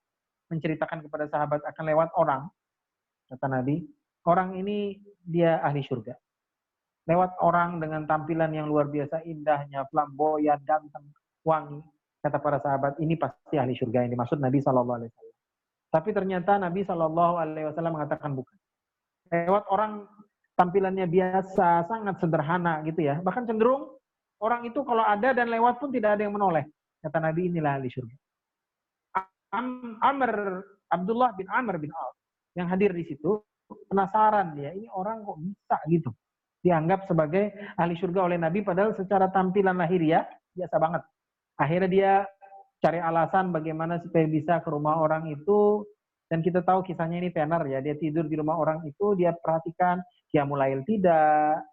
menceritakan kepada sahabat akan lewat orang, kata Nabi, orang ini dia ahli surga. Lewat orang dengan tampilan yang luar biasa indahnya, flamboyan, ganteng, wangi. Kata para sahabat, ini pasti ahli surga yang dimaksud Nabi SAW. Tapi ternyata Nabi SAW mengatakan bukan. Lewat orang tampilannya biasa, sangat sederhana gitu ya. Bahkan cenderung orang itu kalau ada dan lewat pun tidak ada yang menoleh. Kata Nabi, inilah ahli surga. Abdullah bin Amr bin Auf yang hadir di situ penasaran dia, ini orang kok bisa gitu dianggap sebagai ahli surga oleh Nabi, padahal secara tampilan lahiriah biasa banget. Akhirnya dia cari alasan bagaimana supaya bisa ke rumah orang itu, dan kita tahu kisahnya ini tenar ya, dia tidur di rumah orang itu, dia perhatikan qiyamul lail tidak,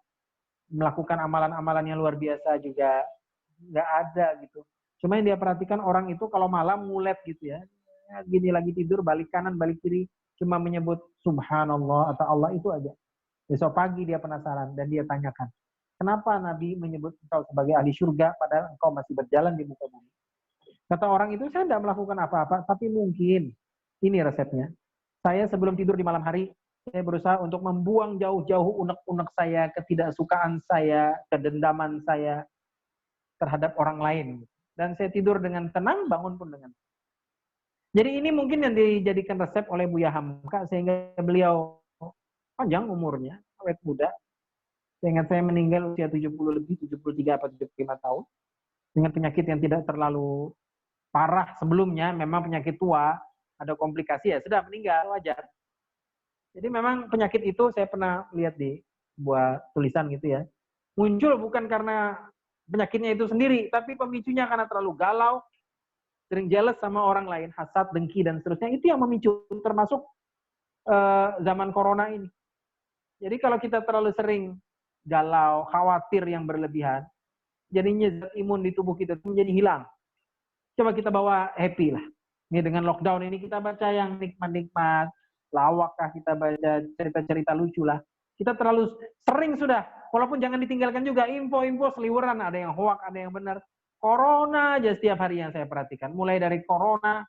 melakukan amalan-amalan yang luar biasa juga nggak ada gitu. Cuma yang dia perhatikan orang itu kalau malam ngulet gitu ya, gini lagi tidur, balik kanan, balik kiri, cuma menyebut subhanallah atau Allah itu aja. Besok pagi dia penasaran dan dia tanyakan, kenapa Nabi menyebut engkau sebagai ahli surga padahal engkau masih berjalan di muka bumi? Kata orang itu, saya tidak melakukan apa-apa, tapi mungkin ini resepnya. Saya sebelum tidur di malam hari, saya berusaha untuk membuang jauh-jauh unek-unek saya, ketidaksukaan saya, kedendaman saya terhadap orang lain. Dan saya tidur dengan tenang, bangun pun dengan. Jadi ini mungkin yang dijadikan resep oleh Buya Hamka sehingga beliau panjang umurnya, awet muda. Sehingga saya meninggal usia 70 lebih, 73 atau 75 tahun. Dengan penyakit yang tidak terlalu parah sebelumnya, memang penyakit tua, ada komplikasi ya, sudah meninggal, wajar. Jadi memang penyakit itu saya pernah lihat di sebuah tulisan gitu ya. Muncul bukan karena penyakitnya itu sendiri, tapi pemicunya karena terlalu galau, sering jealous sama orang lain, hasad, dengki, dan seterusnya. Itu yang memicu, termasuk zaman corona ini. Jadi kalau kita terlalu sering galau, khawatir yang berlebihan, jadinya zat imun di tubuh kita itu menjadi hilang. Coba kita bawa happy lah. Ini dengan lockdown ini kita baca yang nikmat-nikmat, lawakkah kita baca cerita-cerita lucu lah. Kita terlalu sering sudah, walaupun jangan ditinggalkan juga info-info seliweran, ada yang hoak, ada yang benar. Corona aja setiap hari yang saya perhatikan. Mulai dari corona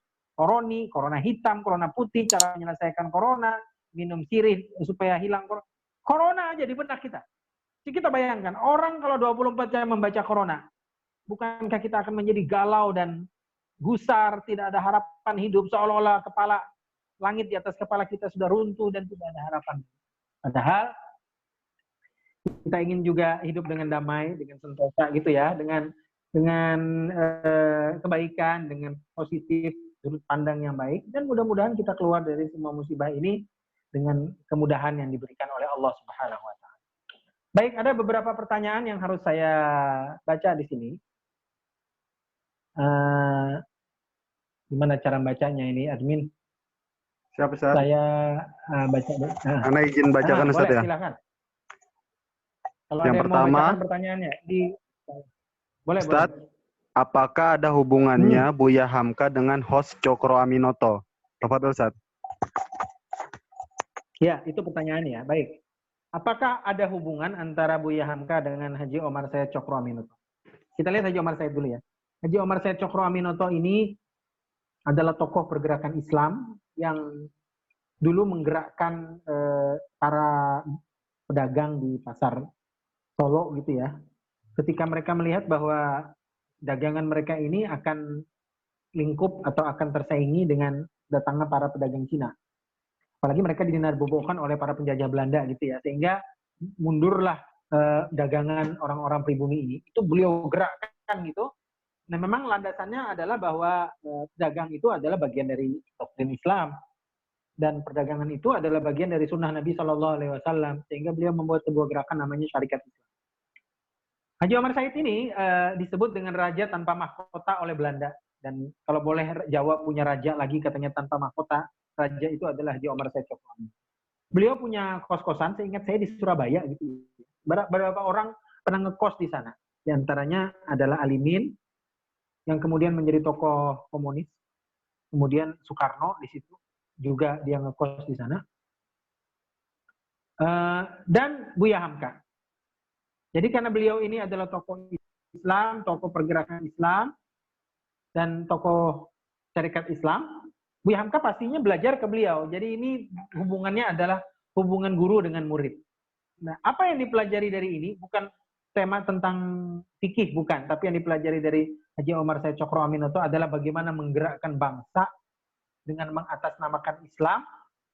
hitam, corona putih, cara menyelesaikan corona, minum sirih supaya hilang corona. Corona aja di benak kita. Jadi kita bayangkan, orang kalau 24 jam membaca corona, bukankah kita akan menjadi galau dan gusar, tidak ada harapan hidup, seolah-olah kepala langit di atas kepala kita sudah runtuh dan tidak ada harapan. Padahal kita ingin juga hidup dengan damai, dengan sentosa gitu ya, dengan kebaikan, dengan positif, sudut pandang yang baik, dan mudah-mudahan kita keluar dari semua musibah ini dengan kemudahan yang diberikan oleh Allah Subhanahu wa Ta'ala. Baik, ada beberapa pertanyaan yang harus saya baca di sini. Gimana cara bacanya ini, admin? Siap, Ustaz. Saya baca. Anda izin bacakan, Ustaz, boleh, ya? silakan. Kalau yang ada pertama, yang mau bacakan pertanyaannya, boleh, Ustaz, boleh. Apakah ada hubungannya Buya Hamka dengan host Cokro Aminoto? Tafadhol, Ustaz. Ya, itu pertanyaannya. Baik. Apakah ada hubungan antara Buya Hamka dengan Haji Omar Said Cokro Aminoto? Kita lihat Haji Omar Said dulu ya. Haji Omar Said Cokro Aminoto ini adalah tokoh pergerakan Islam yang dulu menggerakkan para pedagang di pasar Solo gitu ya. Ketika mereka melihat bahwa dagangan mereka ini akan lingkup atau akan tersaingi dengan datangnya para pedagang Cina. Apalagi mereka dinarbobokan oleh para penjajah Belanda gitu ya. Sehingga mundurlah dagangan orang-orang pribumi ini. Itu beliau gerakkan gitu. Nah, memang landasannya adalah bahwa dagang itu adalah bagian dari doktrin Islam, dan perdagangan itu adalah bagian dari sunnah Nabi Shallallahu Alaihi Wasallam, sehingga beliau membuat sebuah gerakan namanya Syarikat Islam. Haji Omar Said ini disebut dengan raja tanpa mahkota oleh Belanda, dan kalau boleh Jawa punya raja lagi katanya tanpa mahkota, raja itu adalah Haji Omar Said Cokro. Beliau punya kos-kosan, seingat saya di Surabaya gitu. Beberapa orang pernah ngekos di sana, di antaranya adalah Alimin, yang kemudian menjadi tokoh komunis. Kemudian Soekarno di situ juga dia ngekos di sana. Dan Buya Hamka. Jadi karena beliau ini adalah tokoh Islam, tokoh pergerakan Islam, dan tokoh syarikat Islam, Buya Hamka pastinya belajar ke beliau. Jadi ini hubungannya adalah hubungan guru dengan murid. Nah, apa yang dipelajari dari ini bukan tema tentang fikih, bukan, tapi yang dipelajari dari Haji Omar Said Cokro Aminoto adalah bagaimana menggerakkan bangsa dengan mengatasnamakan Islam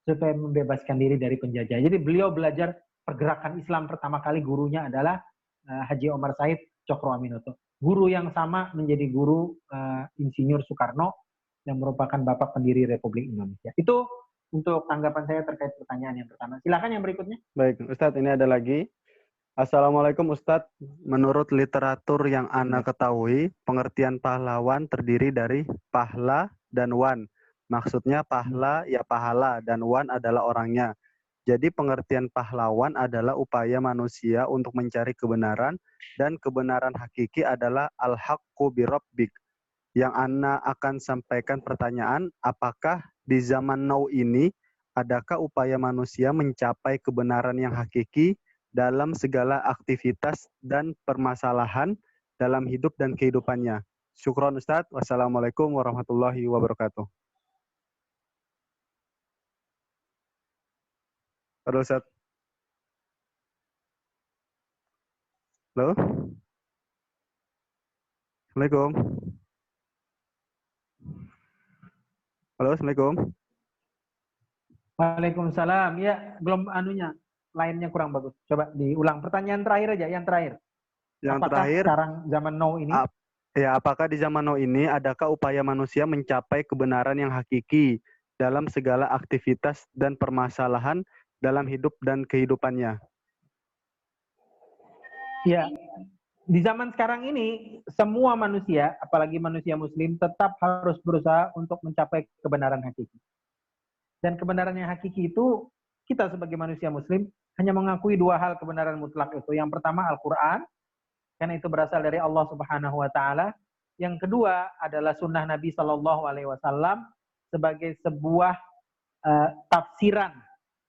supaya membebaskan diri dari penjajah. Jadi beliau belajar pergerakan Islam pertama kali, gurunya adalah Haji Omar Said Cokro Aminoto. Guru yang sama menjadi guru Insinyur Soekarno yang merupakan bapak pendiri Republik Indonesia. Itu untuk tanggapan saya terkait pertanyaan yang pertama. Silakan yang berikutnya. Baik, Ustadz, ini ada lagi. Assalamualaikum Ustadz. Menurut literatur yang Ana ketahui, pengertian pahlawan terdiri dari pahla dan wan. Maksudnya pahla ya pahala dan wan adalah orangnya. Jadi pengertian pahlawan adalah upaya manusia untuk mencari kebenaran, dan kebenaran hakiki adalah al-haqqu birabbik. Yang Ana akan sampaikan pertanyaan, apakah di zaman now ini adakah upaya manusia mencapai kebenaran yang hakiki dalam segala aktivitas dan permasalahan dalam hidup dan kehidupannya? Syukron Ustadz. Wassalamualaikum warahmatullahi wabarakatuh. Halo Ustadz. Halo. Assalamualaikum. Halo, Assalamualaikum. Waalaikumsalam. Ya, belum anunya, lainnya kurang bagus. Coba diulang. Pertanyaan terakhir aja, yang terakhir. Yang apakah terakhir, sekarang zaman now ini? Apakah di zaman now ini adakah upaya manusia mencapai kebenaran yang hakiki dalam segala aktivitas dan permasalahan dalam hidup dan kehidupannya? Ya, di zaman sekarang ini semua manusia, apalagi manusia Muslim, tetap harus berusaha untuk mencapai kebenaran hakiki. Dan kebenaran yang hakiki itu, kita sebagai manusia muslim hanya mengakui dua hal kebenaran mutlak itu. Yang pertama Al-Quran, karena itu berasal dari Allah Subhanahu wa Ta'ala. Yang kedua adalah sunnah Nabi Shallallahu Alaihi Wasallam sebagai sebuah tafsiran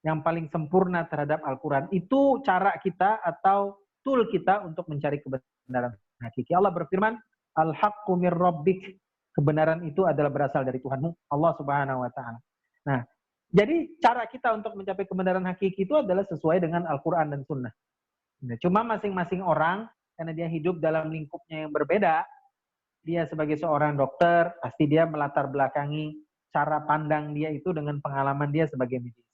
yang paling sempurna terhadap Al-Quran. Itu cara kita atau tool kita untuk mencari kebenaran hakiki. Allah berfirman, Al-haqqu mir rabbik. Kebenaran itu adalah berasal dari Tuhanmu, Allah Subhanahu wa Ta'ala. Nah, jadi cara kita untuk mencapai kebenaran hakiki itu adalah sesuai dengan Al-Quran dan Sunnah. Nah, cuma masing-masing orang, karena dia hidup dalam lingkupnya yang berbeda, dia sebagai seorang dokter, pasti dia melatar belakangi cara pandang dia itu dengan pengalaman dia sebagai medis.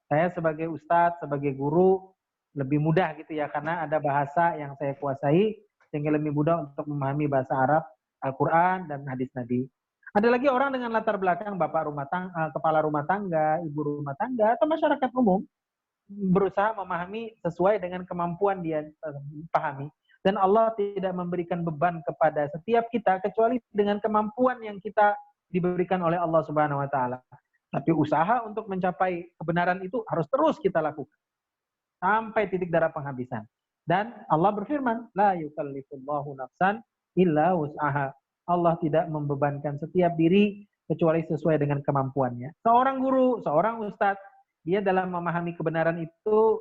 Saya sebagai ustadz, sebagai guru, lebih mudah gitu ya, karena ada bahasa yang saya kuasai, sehingga lebih mudah untuk memahami bahasa Arab, Al-Quran, dan hadis Nabi. Ada lagi orang dengan latar belakang bapak rumah tangga, kepala rumah tangga, ibu rumah tangga, atau masyarakat umum, berusaha memahami sesuai dengan kemampuan dia pahami. Dan Allah tidak memberikan beban kepada setiap kita kecuali dengan kemampuan yang kita diberikan oleh Allah Subhanahu wa Ta'ala. Tapi usaha untuk mencapai kebenaran itu harus terus kita lakukan sampai titik darah penghabisan. Dan Allah berfirman, la yukallifullahu nafsan illa wus'aha. Allah tidak membebankan setiap diri kecuali sesuai dengan kemampuannya. Seorang guru, seorang ustadz, dia dalam memahami kebenaran itu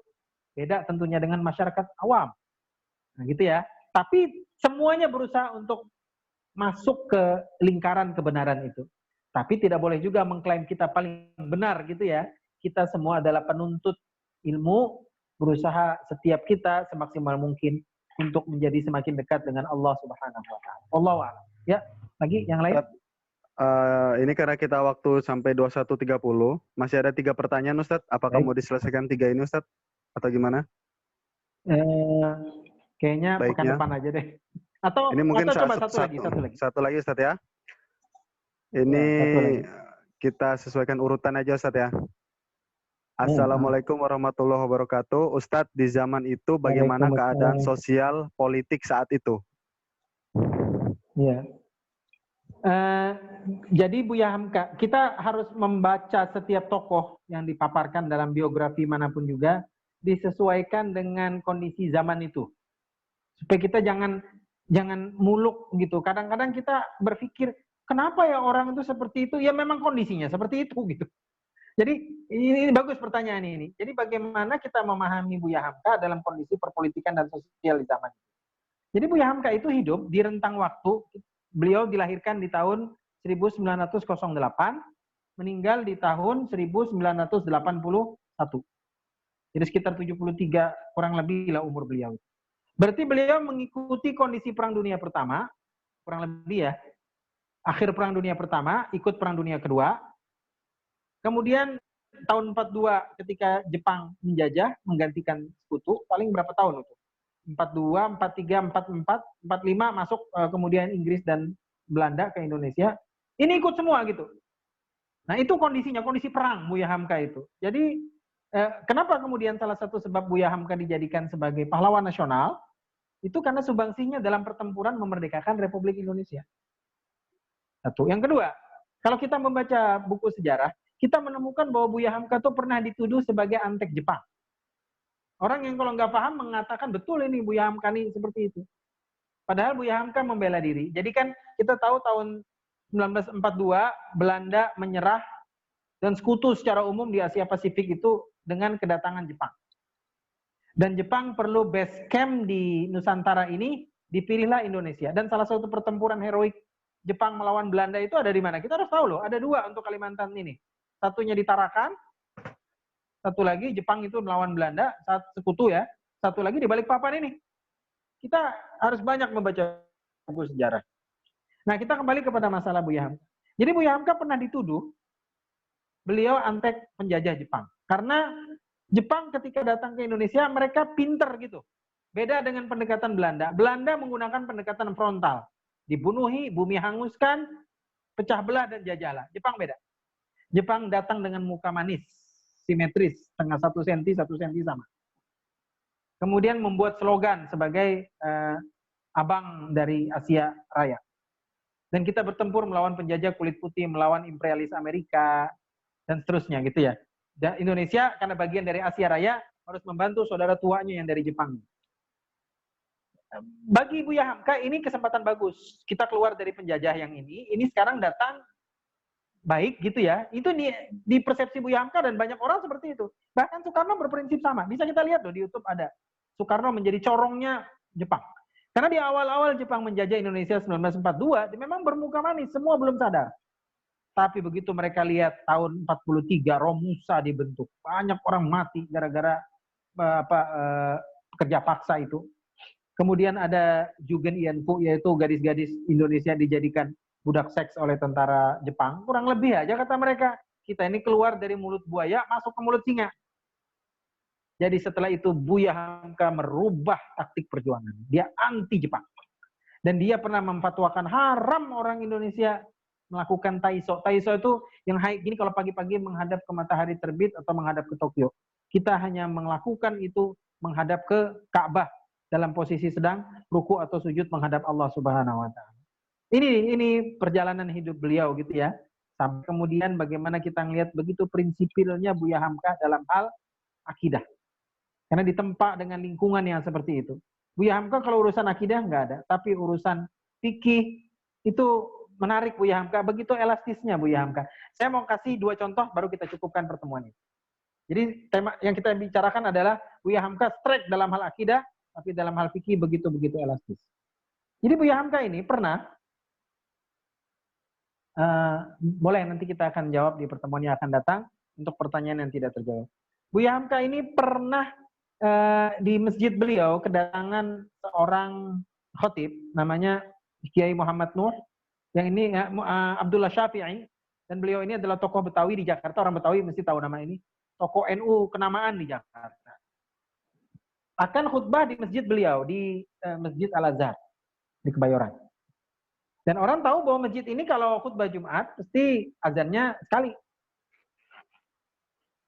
beda tentunya dengan masyarakat awam. Nah, gitu ya. Tapi semuanya berusaha untuk masuk ke lingkaran kebenaran itu. Tapi tidak boleh juga mengklaim kita paling benar gitu ya. Kita semua adalah penuntut ilmu, berusaha setiap kita semaksimal mungkin untuk menjadi semakin dekat dengan Allah Subhanahu wa Ta'ala. Wallahu a'lam. Ya, lagi yang lain? Ini karena kita waktu sampai 21.30, masih ada 3 pertanyaan Ustadz. Apakah mau diselesaikan 3 ini Ustadz? Atau gimana? Kayaknya pekan depan aja deh. Atau ini mungkin coba satu lagi Ustadz ya. Ini kita sesuaikan urutan aja Ustadz ya. Assalamualaikum warahmatullahi wabarakatuh. Ustadz, di zaman itu bagaimana keadaan sosial politik saat itu? Iya. Jadi Buya Hamka, kita harus membaca setiap tokoh yang dipaparkan dalam biografi manapun juga disesuaikan dengan kondisi zaman itu. Supaya kita jangan muluk gitu. Kadang-kadang kita berpikir, kenapa ya orang itu seperti itu? Ya memang kondisinya seperti itu gitu. Jadi ini bagus pertanyaan ini. Jadi bagaimana kita memahami Buya Hamka dalam kondisi perpolitikan dan sosial di zaman itu? Jadi Buya Hamka itu hidup di rentang waktu, beliau dilahirkan di tahun 1908, meninggal di tahun 1981. Jadi sekitar 73 kurang lebih lah umur beliau. Berarti beliau mengikuti kondisi Perang Dunia Pertama, kurang lebih ya, akhir Perang Dunia Pertama, ikut Perang Dunia Kedua. Kemudian tahun 42 ketika Jepang menjajah, menggantikan sekutu, paling berapa tahun itu? 42, 43, 44, 45 masuk kemudian Inggris dan Belanda ke Indonesia. Ini ikut semua gitu. Nah itu kondisinya, kondisi perang Buya Hamka itu. Jadi kenapa kemudian salah satu sebab Buya Hamka dijadikan sebagai pahlawan nasional, itu karena sumbangsinya dalam pertempuran memerdekakan Republik Indonesia. Satu. Yang kedua, kalau kita membaca buku sejarah, kita menemukan bahwa Buya Hamka itu pernah dituduh sebagai antek Jepang. Orang yang kalau nggak paham mengatakan betul ini Buya Hamka nih seperti itu. Padahal Buya Hamka membela diri. Jadi kan kita tahu tahun 1942 Belanda menyerah dan sekutu secara umum di Asia Pasifik itu dengan kedatangan Jepang. Dan Jepang perlu base camp di Nusantara ini, dipilihlah Indonesia. Dan salah satu pertempuran heroik Jepang melawan Belanda itu ada di mana? Kita harus tahu loh, ada 2 untuk Kalimantan ini. Satunya di Tarakan, satu lagi Jepang itu melawan Belanda, saat sekutu ya. Satu lagi di Balikpapan ini. Kita harus banyak membaca buku sejarah. Nah, kita kembali kepada masalah Buya Hamka. Jadi Buya Hamka pernah dituduh beliau antek penjajah Jepang. Karena Jepang ketika datang ke Indonesia, mereka pinter gitu. Beda dengan pendekatan Belanda. Belanda menggunakan pendekatan frontal. Dibunuhi, bumi hanguskan, pecah belah dan jajahlah. Jepang beda. Jepang datang dengan muka manis, simetris, setengah 1 cm, 1 cm sama. Kemudian membuat slogan sebagai abang dari Asia Raya. Dan kita bertempur melawan penjajah kulit putih, melawan imperialis Amerika, dan seterusnya gitu ya. Dan Indonesia karena bagian dari Asia Raya harus membantu saudara tuanya yang dari Jepang. Bagi Buya Hamka ini kesempatan bagus. Kita keluar dari penjajah yang ini sekarang datang baik gitu ya. Itu di persepsi Buya Hamka dan banyak orang seperti itu. Bahkan Soekarno berprinsip sama. Bisa kita lihat loh di YouTube ada. Soekarno menjadi corongnya Jepang. Karena di awal-awal Jepang menjajah Indonesia 1942, memang bermuka manis, semua belum sadar. Tapi begitu mereka lihat tahun 43 Romusa dibentuk, banyak orang mati gara-gara pekerja paksa itu. Kemudian ada Jugen Ienfu, yaitu gadis-gadis Indonesia dijadikan budak seks oleh tentara Jepang. Kurang lebih aja kata mereka, kita ini keluar dari mulut buaya masuk ke mulut singa. Jadi setelah itu Buya Hamka merubah taktik perjuangan. Dia anti Jepang. Dan dia pernah memfatwakan haram orang Indonesia melakukan taiso. Taiso itu yang gini kalau pagi-pagi menghadap ke matahari terbit atau menghadap ke Tokyo. Kita hanya melakukan itu menghadap ke Ka'bah dalam posisi sedang ruku atau sujud menghadap Allah Subhanahu wa taala. Ini perjalanan hidup beliau gitu ya. Sampai kemudian bagaimana kita melihat begitu prinsipilnya Buya Hamka dalam hal akidah. Karena ditempa dengan lingkungan yang seperti itu. Buya Hamka kalau urusan akidah nggak ada, tapi urusan fikih itu menarik Buya Hamka, begitu elastisnya Buya Hamka. Saya mau kasih 2 contoh baru kita cukupkan pertemuan ini. Jadi tema yang kita bicarakan adalah Buya Hamka strike dalam hal akidah, tapi dalam hal fikih begitu-begitu elastis. Jadi Buya Hamka ini pernah, boleh nanti kita akan jawab di pertemuan yang akan datang untuk pertanyaan yang tidak terjawab. Buya Hamka ini pernah di masjid beliau kedatangan seorang khatib namanya Kiai Muhammad Nuh, yang ini Abdullah Syafi'i, dan beliau ini adalah tokoh Betawi di Jakarta. Orang Betawi mesti tahu nama ini, tokoh NU kenamaan di Jakarta. Akan khutbah di masjid beliau di Masjid Al-Azhar di Kebayoran. Dan orang tahu bahwa masjid ini kalau khutbah Jumat pasti azannya sekali.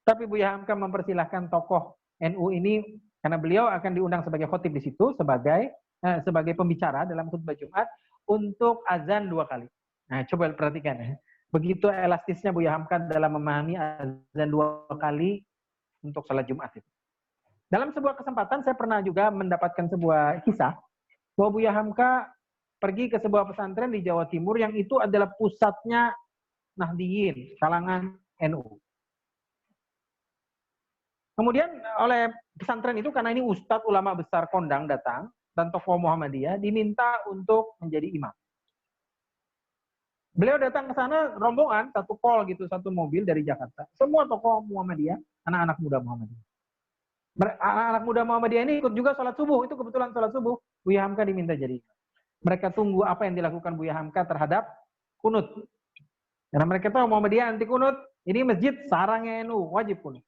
Tapi Buya Hamka mempersilahkan tokoh NU ini karena beliau akan diundang sebagai khotib di situ sebagai pembicara dalam khutbah Jumat untuk azan 2 kali. Nah, coba perhatikan ya. Begitu elastisnya Buya Hamka dalam memahami azan 2 kali untuk salat Jumat itu. Dalam sebuah kesempatan saya pernah juga mendapatkan sebuah kisah bahwa Buya Hamka pergi ke sebuah pesantren di Jawa Timur yang itu adalah pusatnya Nahdiyin, kalangan NU. Kemudian oleh pesantren itu karena ini ustadz ulama besar kondang datang dan tokoh Muhammadiyah diminta untuk menjadi imam. Beliau datang ke sana rombongan, satu call gitu, satu mobil dari Jakarta. Semua tokoh Muhammadiyah, anak-anak muda Muhammadiyah. Anak-anak muda Muhammadiyah ini ikut juga sholat subuh. Itu kebetulan sholat subuh, Buya Hamka diminta jadi imam. Mereka tunggu apa yang dilakukan Buya Hamka terhadap kunut. Karena mereka tahu Muhammadiyah anti kunut. Ini masjid sarangnya NU, wajib kunut.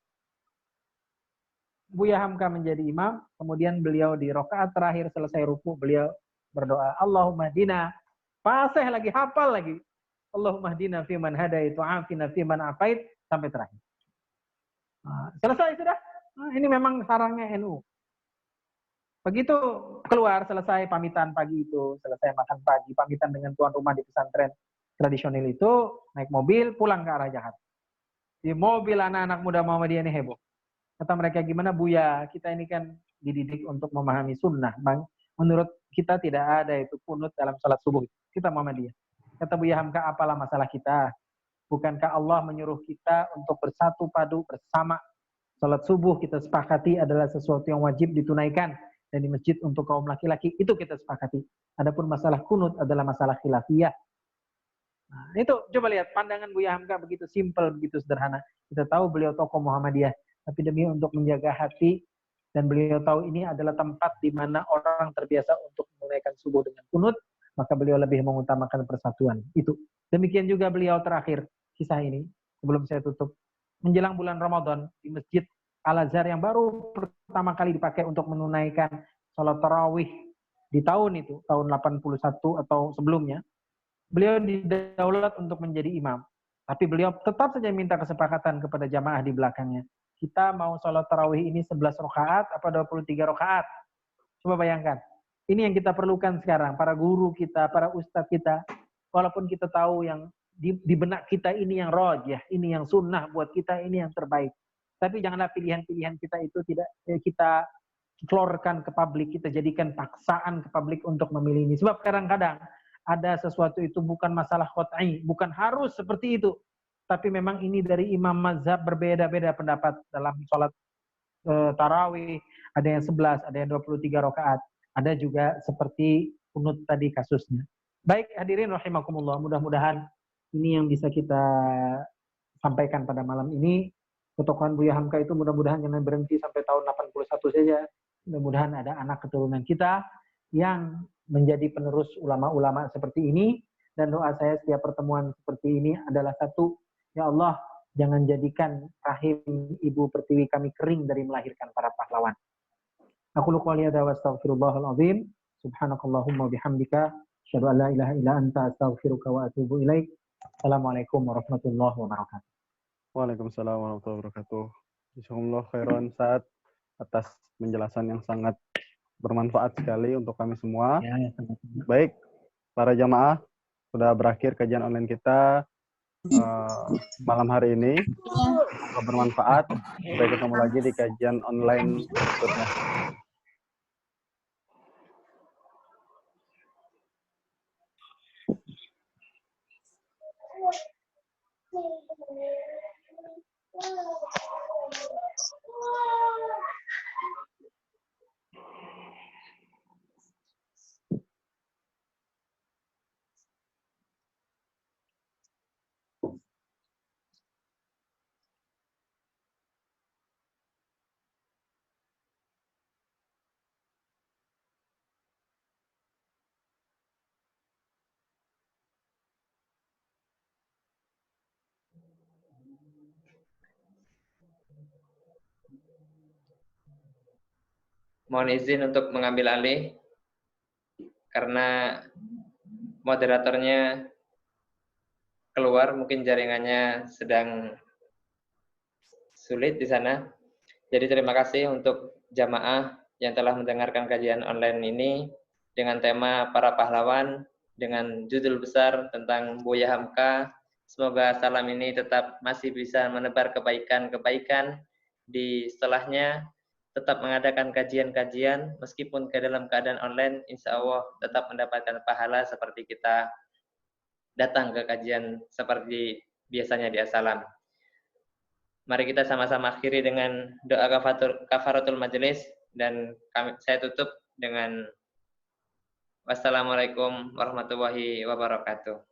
Buya Hamka menjadi imam, kemudian beliau di rakaat terakhir selesai ruku, beliau berdoa, Allahumma hdina, fasih lagi, hafal lagi. Allahumma hdina fiman hadait wa afina fiman afait, sampai terakhir. Selesai sudah. Ini memang sarangnya NU. Begitu keluar, selesai pamitan pagi itu, selesai makan pagi, pamitan dengan tuan rumah di pesantren tradisional itu, naik mobil, pulang ke arah Jakarta. Di mobil anak-anak muda Muhammadiyah ini heboh. Kata mereka, gimana Buya, kita ini kan dididik untuk memahami sunnah. Menurut kita tidak ada itu kunut dalam salat subuh. Kita Muhammadiyah. Kata Buya Hamka, apalah masalah kita? Bukankah Allah menyuruh kita untuk bersatu padu bersama? Salat subuh kita sepakati adalah sesuatu yang wajib ditunaikan. Dan di masjid untuk kaum laki-laki, itu kita sepakati. Adapun masalah kunut adalah masalah khilafiyah. Nah, itu coba lihat pandangan Buya Hamka begitu simpel, begitu sederhana. Kita tahu beliau tokoh Muhammadiyah. Tapi demi untuk menjaga hati, dan beliau tahu ini adalah tempat di mana orang terbiasa untuk menunaikan subuh dengan kunut, maka beliau lebih mengutamakan persatuan. Itu. Demikian juga beliau terakhir, kisah ini, sebelum saya tutup. Menjelang bulan Ramadan, di Masjid Al-Azhar yang baru pertama kali dipakai untuk menunaikan sholat tarawih di tahun itu, tahun 81 atau sebelumnya, beliau didaulat untuk menjadi imam. Tapi beliau tetap saja minta kesepakatan kepada jamaah di belakangnya. Kita mau sholat tarawih ini 11 rakaat apa 23 rakaat? Coba bayangkan. Ini yang kita perlukan sekarang. Para guru kita, para ustadz kita. Walaupun kita tahu yang di benak kita ini yang rajih, ini yang sunnah buat kita, ini yang terbaik. Tapi janganlah pilihan-pilihan kita itu tidak kita keluarkan ke publik, kita jadikan paksaan ke publik untuk memilih ini. Sebab kadang-kadang ada sesuatu itu bukan masalah qat'i, bukan harus seperti itu. Tapi memang ini dari imam mazhab berbeda-beda pendapat dalam sholat tarawih, ada yang 11, ada yang 23 rakaat, ada juga seperti kunut tadi kasusnya. Baik hadirin rahimakumullah, mudah-mudahan ini yang bisa kita sampaikan pada malam ini. Ketokohan Buya Hamka itu mudah-mudahan jangan berhenti sampai tahun 81 saja. Mudah-mudahan ada anak keturunan kita yang menjadi penerus ulama-ulama seperti ini. Dan doa saya setiap pertemuan seperti ini adalah satu, ya Allah, jangan jadikan rahim Ibu Pertiwi kami kering dari melahirkan para pahlawan. Aku qouli hadza wa astaghfirullahal azim. Subhanakallahumma bihamdika asyhadu an la ilaha illa anta astaghfiruka wa atubu ilaik. Assalamualaikum warahmatullahi wabarakatuh. Waalaikumsalam warahmatullahi wabarakatuh. Jazakumullah khairan Ustaz atas penjelasan yang sangat bermanfaat sekali untuk kami semua. Ya, baik, para jamaah, sudah berakhir kajian online kita malam hari ini. Semoga bermanfaat. Sampai ketemu lagi di kajian online berikutnya. Mohon izin untuk mengambil alih karena moderatornya keluar, mungkin jaringannya sedang sulit di sana. Jadi terima kasih untuk jamaah yang telah mendengarkan kajian online ini dengan tema para pahlawan dengan judul besar tentang Buya Hamka. Semoga salam ini tetap masih bisa menebar kebaikan-kebaikan di setelahnya, tetap mengadakan kajian-kajian meskipun ke dalam keadaan online, insya Allah tetap mendapatkan pahala seperti kita datang ke kajian seperti biasanya di Assalam. Mari kita sama-sama akhiri dengan doa kafaratul majelis, dan saya tutup dengan wassalamualaikum warahmatullahi wabarakatuh.